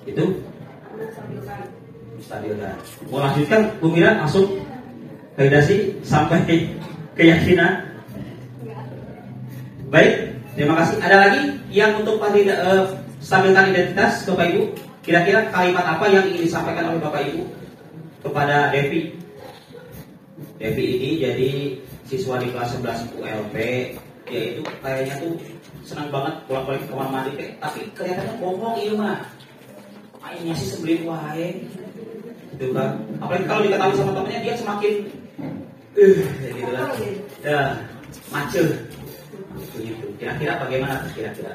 Itu menstabilkan stabil dan mau lanjutkan Bu Mira langsung validasi sampai keyakinan. Baik, terima kasih. Ada lagi yang untuk stabilkan identitas Bapak Ibu? Kira-kira kalimat apa yang ingin disampaikan oleh Bapak Ibu kepada Devi? Devi ini jadi siswa di kelas 11 ULP, yaitu kayaknya tuh senang banget bolak-balik ke kamar mandi, tapi kelihatannya bohong iya mah. Mainnya sih sebelin wae. Gitu kan. Apalagi kalau diketahui sama temannya dia semakin gitu kan. Ya, macet. Begitu. Kira-kira bagaimana kira-kira?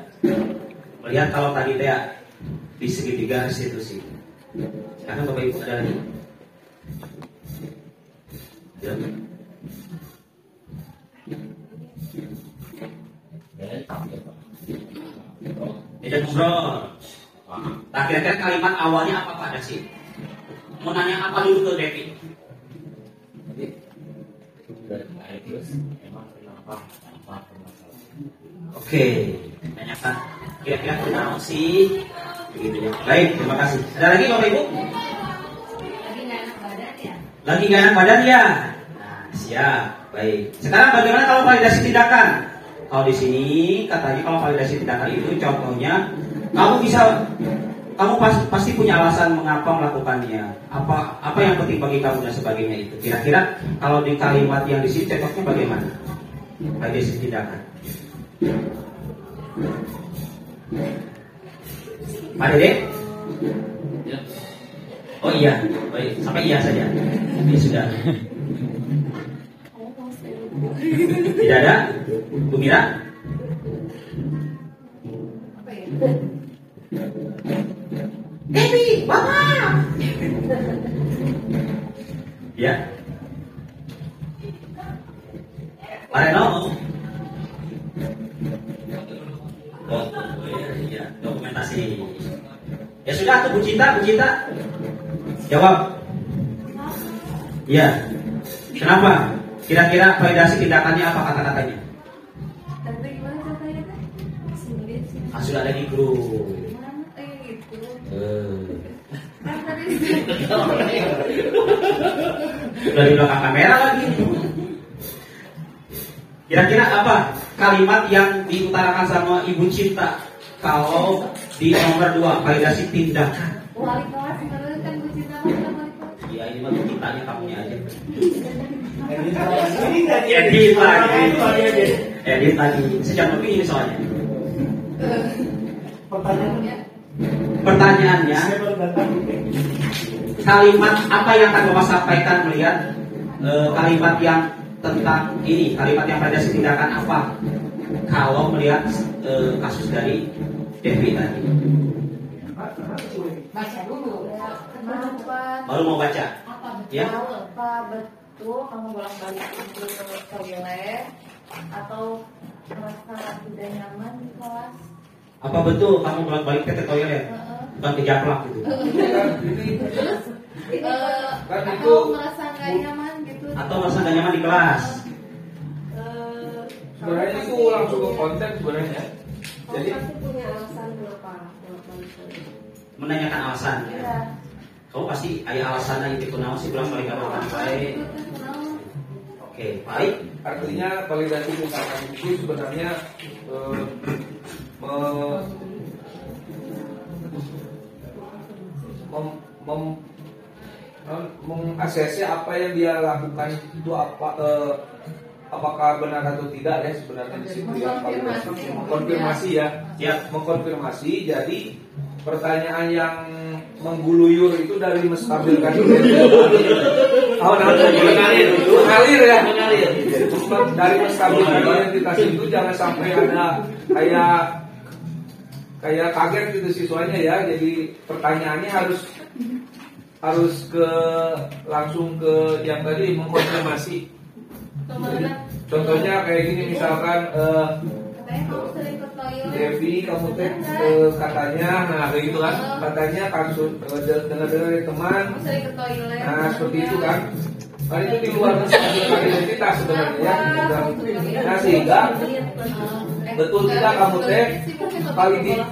Melihat kalau tadi dia di segitiga restitusi. Sekarang Bapak Ibu ada lagi? Ya. Tidak ngobrol. Nah, kira-kira kalimat awalnya apa Pak Dasi? Mau nanya apa dulu ke Devi? Oke, tanyakan. Kira-kira kenal sih? Begitu ya. Baik, terima kasih. Ada lagi Bapak Ibu? Lagi nggak enak badan ya? Lagi nggak enak badan ya? Nah, siap. Baik. Sekarang bagaimana kalau validasi tindakan? Kalau di sini katanya kalau validasi tindakan itu contohnya kamu pasti punya alasan mengapa melakukannya. Apa yang penting bagi kamu dan sebagainya itu. Kira-kira kalau di kalimat yang di sini cocoknya bagaimana? Validasi tindakan. Pak Dede? Oh iya, baik. Sampai iya saja. Ya sudah. Tidak ada? Bu Mira? Apa ya? Devi, Bapak! Ya. Pak Reno? Oh iya, dokumentasi. Ya sudah tuh Bu Cinta. Jawab. Iya. Kenapa? Kira-kira validasi tindakannya apa kata-katanya? Tapi gimana caranya kan? Sulit sih. Sudah ada di grup. Mana gitu? Kan tadi Sudah di belakang kamera lagi. Kira-kira apa kalimat yang diutarakan sama Ibu Cinta kalau di nomor 2 validasi tindakan? wali kelas terus kan Bu Cinta kan wali kelas. Ya ini mah cintanya kamunya aja. Edit lagi. Sejam lebih ini soalnya. Pertanyaannya, kalimat apa yang akan Bapak sampaikan melihat kalimat yang tentang ini, kalimat yang pada tindakan apa kalau melihat kasus dari Devi tadi? Baca dulu. Kenapa? Baru mau baca? Apa betul? Ya. Apa betul kamu bolak-balik ke toilet atau merasa tidak nyaman di kelas? Apa betul kamu bolak-balik ke toilet? Bukan ke japlak gitu. Atau merasa nggak nyaman gitu? Atau merasa nggak nyaman di kelas? Sebenarnya itu langsung ke konteks sebenarnya. Jadi pasti punya alasan kenapa bolak-balik. Menanyakan alasan. Iya. Kamu pasti ada alasan yang itu naon sih bolak-balik ke baik. Oke, baik. artinya validasi tindakan itu sebenarnya mengaksesnya apa yang dia lakukan itu apakah benar atau tidak ya sebenarnya di situ ya mengkonfirmasi ya mengkonfirmasi. Jadi pertanyaan yang mengguluyur itu dari menstabilkan mengalir ya dari menstabilkan identitas itu jangan sampai ada kayak kaget gitu siswanya ya. Jadi pertanyaannya harus langsung ke yang tadi mengkonfirmasi. Contohnya kayak gini misalkan Katanya kamu sering ke toilet. Devi kamu katanya kayak gitu kan katanya kasus dengar dari teman Kamu sering ke toilet. seperti itu kan. Nah itu di luar menstabilkan identitas sebenarnya ya. Nah sehingga betul tidak kamu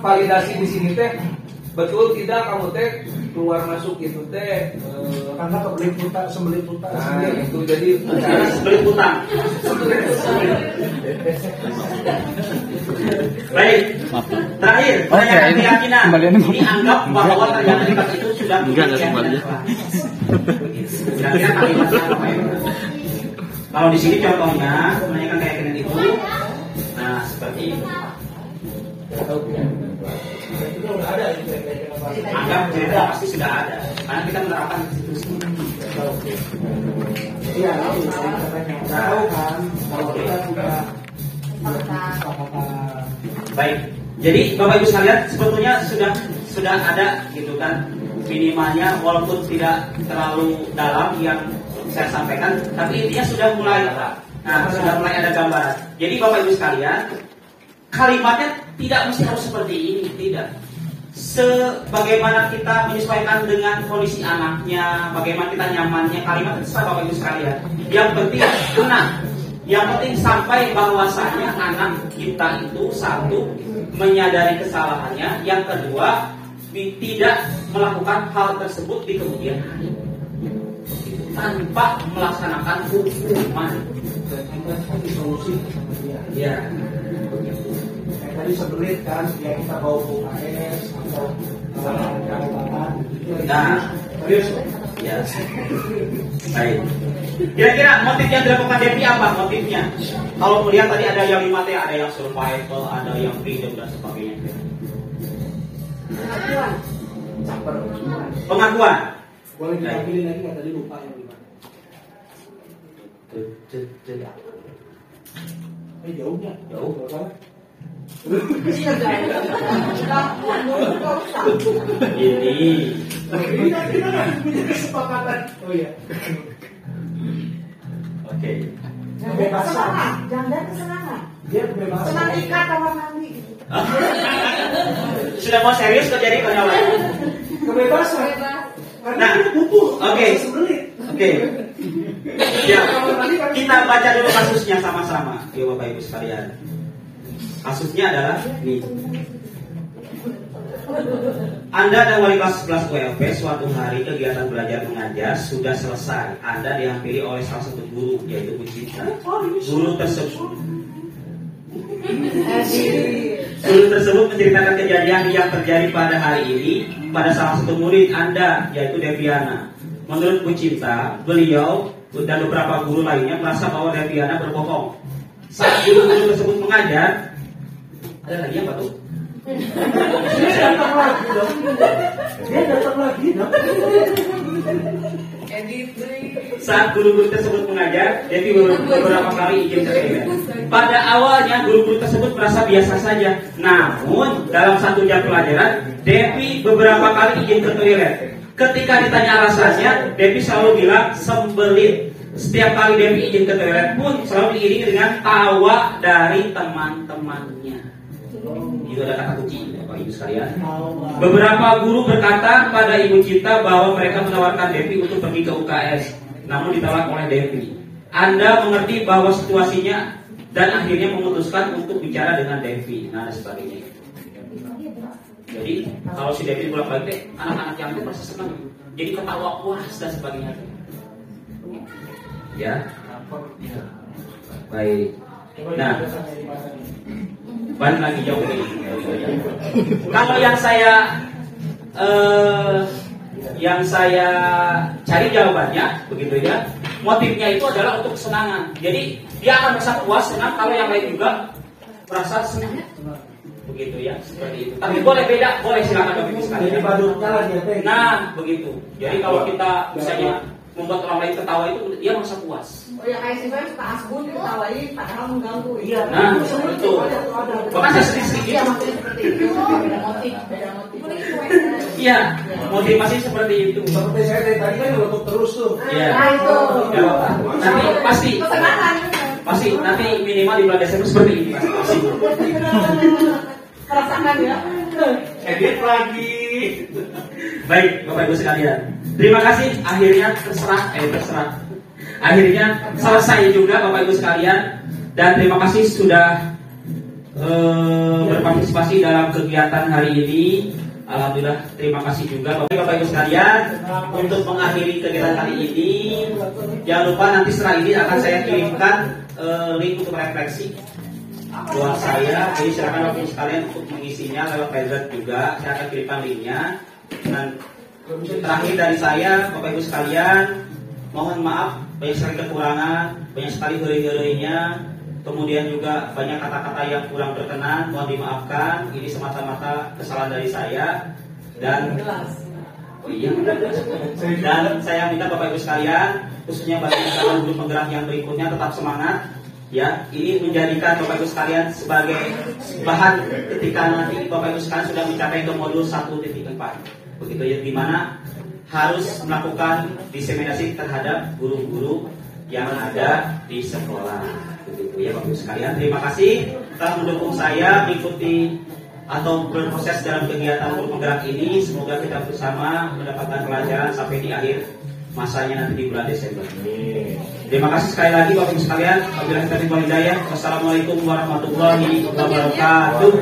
validasi di sini teh betul tidak kamu keluar masuk itu teh karena kebelit putar sembelit putar. Nah, itu jadi Sebelit utang. Baik. Terakhir, saya keyakinan. Ini anggap bahwa ternyata dekat itu sudah kembali. Kira-kira kalimatnya apa ya? Kalau di sini contohnya menanyakan keyakinan itu, nah seperti ini. Itu udah ada itu Anggap cerita pasti sudah ada, karena kita menerapkan institusi. Iya, tahu kan kalau kita sudah Baik, jadi Bapak Ibu sekalian sebetulnya sudah ada gitu kan minimalnya, walaupun tidak terlalu dalam yang saya sampaikan, tapi intinya sudah mulai ada gambaran. Jadi Bapak Ibu sekalian, kalimatnya tidak mesti harus seperti ini, tidak. Sebagaimana kita menyesuaikan dengan kondisi anaknya, bagaimana kita nyamannya, kalimat itu terserah Bapak Ibu sekalian. Yang penting benar. Yang penting sampai bahwasanya anak kita itu satu menyadari kesalahannya, yang kedua tidak melakukan hal tersebut di kemudian hari tanpa melaksanakan hukuman. solusi. Ya. Kayak tadi sebelit kan, ya kita bawa UKS atau kehutanan. Nah, Serius. ya. Baik. Kira-kira motif yang dilakukan Devi apa motifnya? Kalau melihat tadi ada yang 5T, ada yang survival, ada yang freedom dan sebagainya. Pengakuan. Caper. Pengakuan. Boleh kita pilih lagi nggak, tadi lupa yang gimana? Jauhnya. Jauh. Iya, guys. Pengakuan dulu, nggak usah. Ini. Kita kan punya kesepakatan. Oh iya. Oke. Kesenangan, jangan kesenangan. Dia kebebasan. Senang ikat kamar mandi. Sudah mau serius kok jadi konyolan? Kebebasan. Karena Nah, itu butuh. oke. Sebelit. Oke. Ya, kita baca dulu kasusnya sama-sama, ya Bapak Ibu sekalian. Kasusnya adalah ini. Anda dan wali kelas ULP suatu hari kegiatan belajar mengajar sudah selesai. Anda dihampiri oleh salah satu guru, yaitu Bu Citra. Guru tersebut menceritakan kejadian yang terjadi pada hari ini pada salah satu murid Anda, yaitu Deviana. Menurut Bu Cinta, beliau dan beberapa guru lainnya merasa bahwa Deviana berbohong. Saat guru-guru tersebut mengajar, ada lagi apa tuh? Dia datang lagi dong. Saat guru-guru tersebut mengajar, Devi beberapa kali izin ke toilet. Pada awalnya guru-guru tersebut merasa biasa saja. Namun dalam 1 jam pelajaran, Devi beberapa kali izin ke toilet. Ketika ditanya alasannya, Devi selalu bilang sembelit. Setiap kali Devi izin ke toilet pun selalu diiringi dengan tawa dari teman-temannya. Itu ada kata kunci, Bapak Ibu sekalian. Beberapa guru berkata pada Ibu Cinta bahwa mereka menawarkan Devi untuk pergi ke UKS, namun ditolak oleh Devi. Anda mengerti bahwa situasinya dan akhirnya memutuskan untuk bicara dengan Devi, nah dan sebagainya. Jadi kalau si Devi bolak-balik, anak-anak yang itu merasa senang, jadi ketawa puas dan sebagainya. Ya, baik. Nah, balik lagi jauh ini. Kalau yang saya cari jawabannya begitu ya, motifnya itu adalah untuk kesenangan. Jadi dia akan merasa puas, senang kalau yang lain juga merasa senang. Begitu ya, seperti itu. Tapi boleh beda, boleh silakan Bapak Ibu sekalian. Jadi badutnya lah dia teh. Nah, begitu. Jadi kalau kita misalnya membuat orang lain ketawa itu dia merasa puas. Oh ya, kayak sih suka asbun diketawain padahal mengganggu. Iya. Nah, betul. Bahkan saya sedikit. Iya, maksudnya seperti itu. Beda motif. Iya, motivasi seperti itu. Seperti saya dari tadi kan ngelotok terus tuh. Iya. Nah, itu. Ya, nanti pasti, Kesenangan. pasti nanti minimal di bulan Desember seperti ini pasti. Merasakan ya. Edit lagi. Baik, Bapak Ibu sekalian. Terima kasih. Akhirnya terserah. Akhirnya selesai juga Bapak Ibu sekalian. Dan terima kasih sudah berpartisipasi dalam kegiatan hari ini. Alhamdulillah, terima kasih juga Bapak Ibu sekalian. Untuk mengakhiri kegiatan kali ini, jangan lupa nanti setelah ini akan saya kirimkan link untuk refleksi buat saya. Jadi silakan Bapak Ibu sekalian untuk mengisinya lewat Telegram juga. Saya akan kirimkan linknya. Dan terakhir dari saya, Bapak Ibu sekalian, mohon maaf banyak sekali kekurangan, banyak sekali huri-hurinya. Kemudian juga banyak kata-kata yang kurang berkenan, mohon dimaafkan. Ini semata-mata kesalahan dari saya. Dan dan saya minta Bapak Ibu sekalian, khususnya bagi calon guru penggerak yang berikutnya, tetap semangat. Ya, ini menjadikan Bapak Ibu sekalian sebagai bahan ketika nanti Bapak Ibu sekalian sudah mencapai ke modul 1.4. Begitu ya, di mana harus melakukan diseminasi terhadap guru-guru yang ada di sekolah. Begitu ya Bapak Ibu sekalian. Terima kasih telah mendukung saya mengikuti atau berproses dalam kegiatan guru penggerak ini. Semoga kita bersama mendapatkan pelajaran sampai di akhir masanya nanti di bulan Desember. Terima kasih sekali lagi Bapak Ibu sekalian. Wabillahi taufiq wal hidayah. Wassalamualaikum warahmatullahi wabarakatuh.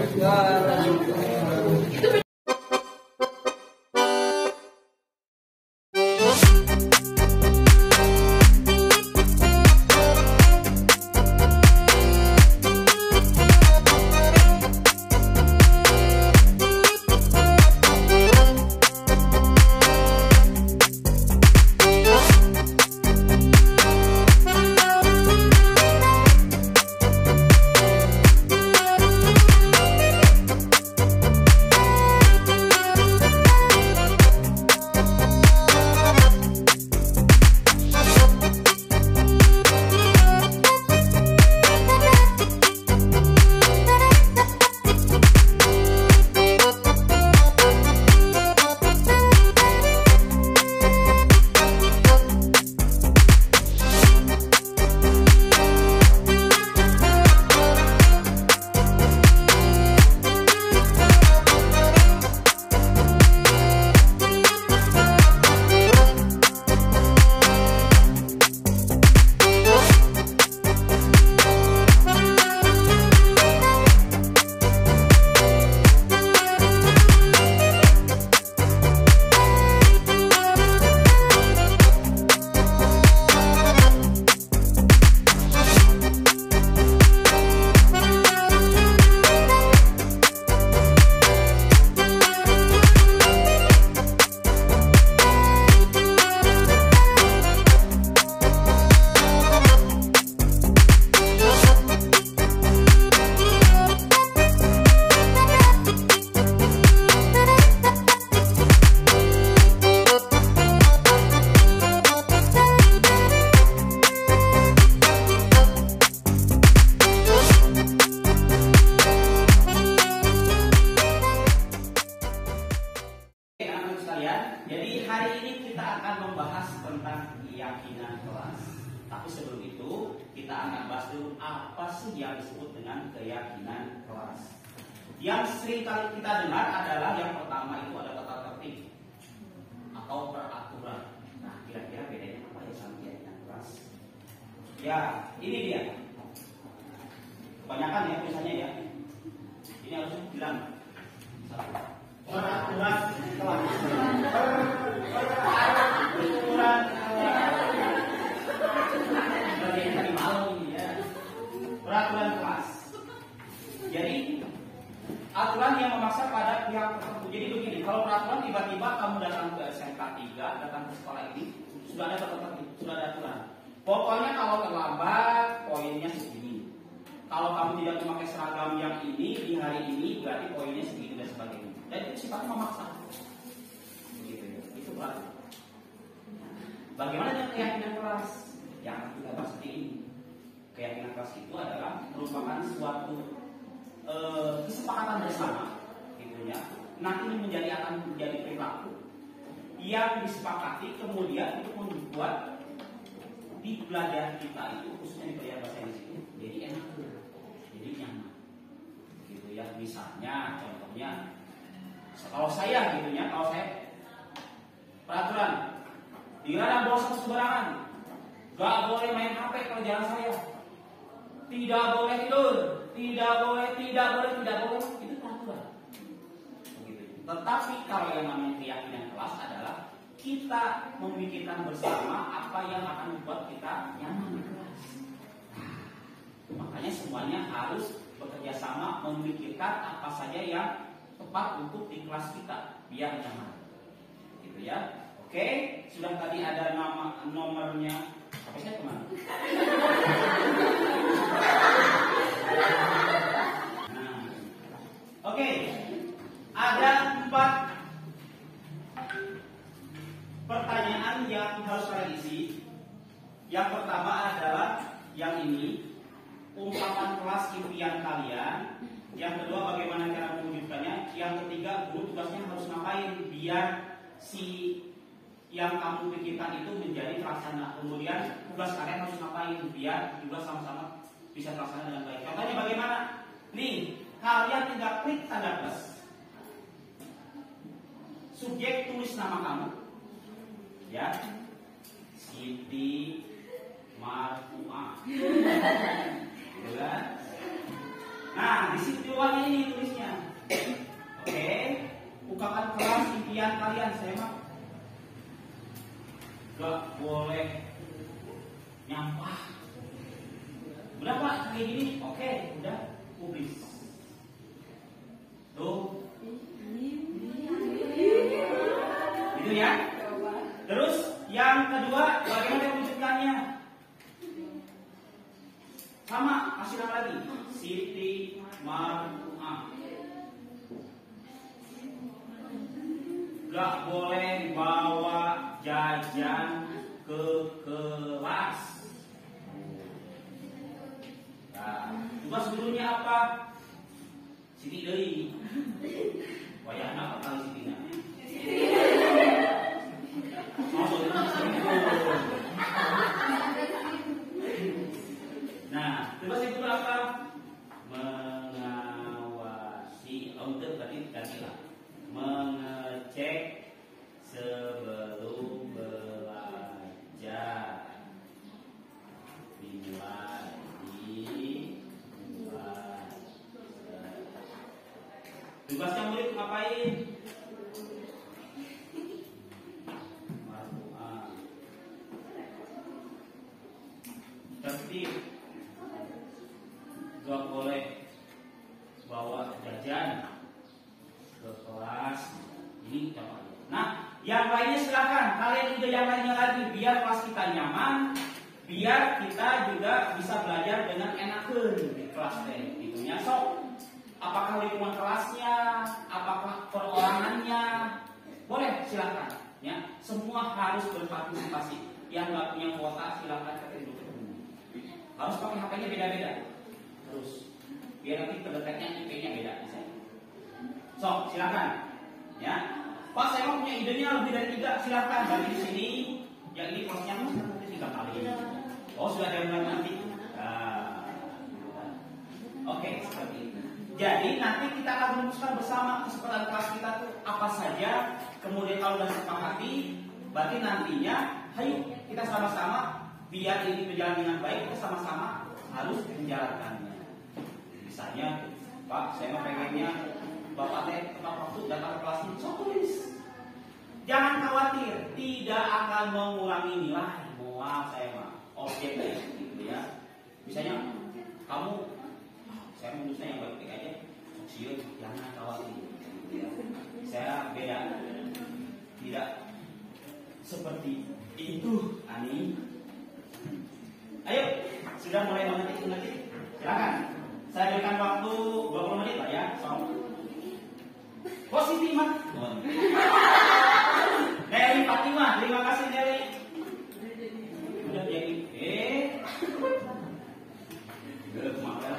Yang sering kali kita dengar adalah yang pertama itu ada tata tertib atau peraturan. Nah, kira-kira bedanya apa ya sama keyakinan kelas? Ya, ini dia. Kebanyakan ya misalnya ya. Ini harus bilang peraturan kelas. Peraturan bagian dari malu ya. Peraturan kelas. Jadi aturan yang memaksa pada pihak tertentu. Jadi begini, kalau peraturan tiba-tiba kamu datang ke SMK 3, datang ke sekolah ini, sudah ada tertentu, sudah ada aturan. Pokoknya kalau terlambat, poinnya segini. Kalau kamu tidak memakai seragam yang ini di hari ini, berarti poinnya segini dan sebagainya. Dan itu sifatnya memaksa. Begitu, itu peraturan. Bagaimana dengan keyakinan kelas? Yang kita bahas ini. Keyakinan kelas itu adalah merupakan suatu kesepakatan bersama, gitu ya. Nanti akan menjadi perilaku yang disepakati kemudian untuk membuat di pelajaran kita itu, khususnya di pelajaran bahasa Inggris itu, jadi enak, jadi nyaman, gitu ya. Misalnya, contohnya, kalau saya, gitu ya, kalau saya peraturan dilarang bawa sapu sembarangan, gak boleh main HP kalau jalan saya. Tidak boleh tidur, tidak boleh, itu peraturan. Begitu. Tetapi kalau yang namanya keyakinan kelas adalah kita memikirkan bersama apa yang akan membuat kita nyaman di kelas. Makanya semuanya harus bekerja sama memikirkan apa saja yang tepat untuk di kelas kita biar nyaman. Gitu ya. Oke, sudah tadi ada nomornya. Apa saya kemana? Nah, oke. Ada 4 pertanyaan yang harus kalian isi. Yang pertama adalah yang ini, ungkapan kelas impian kalian. Yang kedua, bagaimana cara mewujudkannya. Yang ketiga, guru tugasnya harus ngapain biar si yang kamu pikirkan itu menjadi terlaksana. Kemudian tugas kalian harus ngapain biar juga sama-sama bisa terlaksana dengan baik. Contohnya bagaimana? Nih, kalian tinggal klik tanda plus. Subjek tulis nama kamu, ya, Siti Marfuah. Nah, di situ doang ini tulisnya. Oke, ungkapan kelas impian kalian. Saya mah gak boleh nyampah. Berapa kayak gini? Oke, udah publis. Tuh. Gitu ya. Terus yang kedua, bagaimana wujudkannya? Sama, kasih nama lagi. Siti Marfuah. Gak boleh bawa jajan ke kelas. Nah, tugas gurunya apa? Siti deui. Wayahna apa kali Sitina? Nah, tugas itu apa? Mengawasi, untuk berarti gantilah. Mengecek sebelum belajar. Tugasnya murid ngapain? Marfuah. Tertib. Gak boleh bawa jajan ke kelas. Ini contohnya. Nah, yang lainnya silakan. Kalian juga yang lainnya lagi biar kelas kita nyaman, biar kita juga bisa belajar dengan enakan di kelas teh. Itunya sok. Apakah lingkungan kelasnya, apakah perorangannya, boleh silakan. Ya, semua harus berpartisipasi. Yang nggak punya kuota silakan ketik dulu. Harus pakai HP-nya beda-beda. Terus, biar nanti terdeteknya IP-nya beda misalnya. So, silakan. Ya, Pak saya mau punya idenya lebih dari 3, silakan. Bagi di sini, yang ini kelasnya mungkin 3 kali. Oh, sudah ada yang nanti. Oke, seperti itu. Jadi nanti kita akan merumuskan bersama kesepakatan kelas kita tuh apa saja. Kemudian kalau sudah sepakati, berarti nantinya, ayo kita sama-sama biar ini berjalan dengan baik. Kita sama-sama harus menjalankannya. Misalnya, Pak, saya mau pengennya Bapak teh tepat waktu datang ke kelas ini, so tulis. Jangan khawatir, tidak akan mengurangi nilai. Mohon saya mah objek gitu ya. Misalnya kamu saya menulisnya yang baik-baik aja, sosial jangan khawatir. Ya. Saya beda, tidak seperti itu, Ani. Ayo, sudah mulai mengetik. Silakan. Saya berikan waktu 20 menit lah ya. Positif mah. Nelly Fatimah, terima kasih Nelly. Udah jadi. Maaf ya.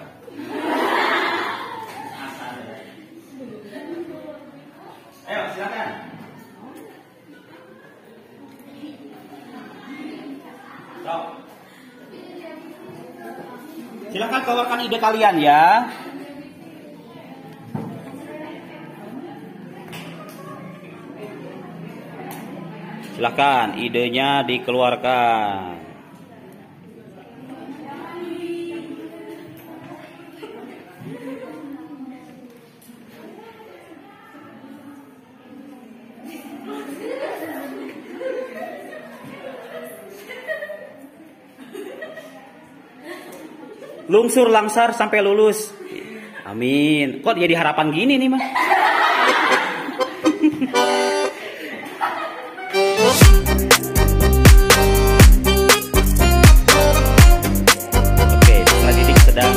Ayo silakan. Silakan keluarkan ide kalian ya. Silakan idenya dikeluarkan. lungsur langsar sampai lulus. Amin. Kok jadi harapan gini nih mah? Oke, peserta didik sedang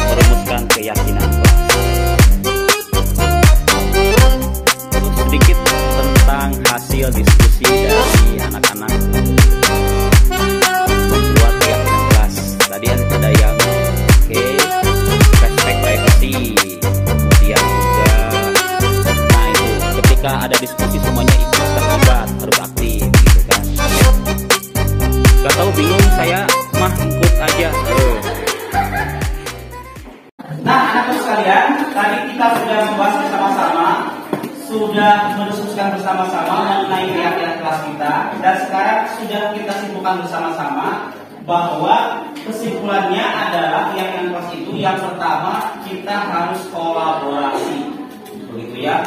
merumuskan keyakinan kelas. Sedikit tentang hasil diskusi dari anak-anak membuat keyakinan kelas. Tadi ada yang respect privacy, kemudian juga nah itu ketika ada diskusi semuanya ikut terlibat, harus aktif gitu kan. Gak tahu, bingung saya mah ikut aja. Nah, anak-anak sekalian, tadi kita sudah membahas bersama-sama, sudah mendiskusikan bersama-sama mengenai keyakinan kelas kita, dan sekarang sudah kita simpulkan bersama-sama bahwa kesimpulannya adalah keyakinan kelas itu yang pertama kita harus kolaborasi, begitu ya.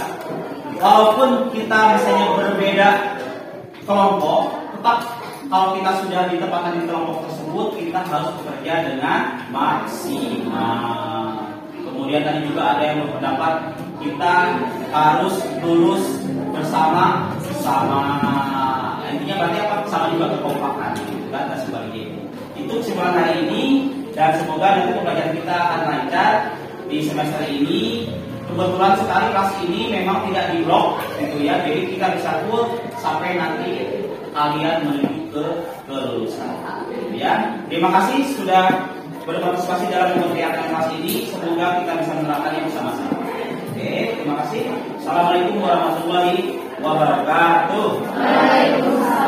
Walaupun kita misalnya berbeda kelompok, tetap kalau kita sudah ditempatkan di kelompok tersebut kita harus bekerja dengan maksimal. Kemudian tadi juga ada yang berpendapat kita harus lulus bersama-sama. Intinya berarti apa? Sama juga kekompakan, gitu kan, dan sebagainya. Itu kesimpulan hari ini, dan semoga nanti pembelajaran kita akan lancar di semester ini. Kebetulan sekali kelas ini memang tidak di blok, gitu ya. Jadi kita bisa full sampai nanti kalian menuju ke kelulusan, gitu ya. Terima kasih sudah berpartisipasi dalam kegiatan kelas ini. Semoga kita bisa menerapkannya bersama-sama. Oke, terima kasih. Assalamualaikum warahmatullahi wabarakatuh. Waalaikumsalam.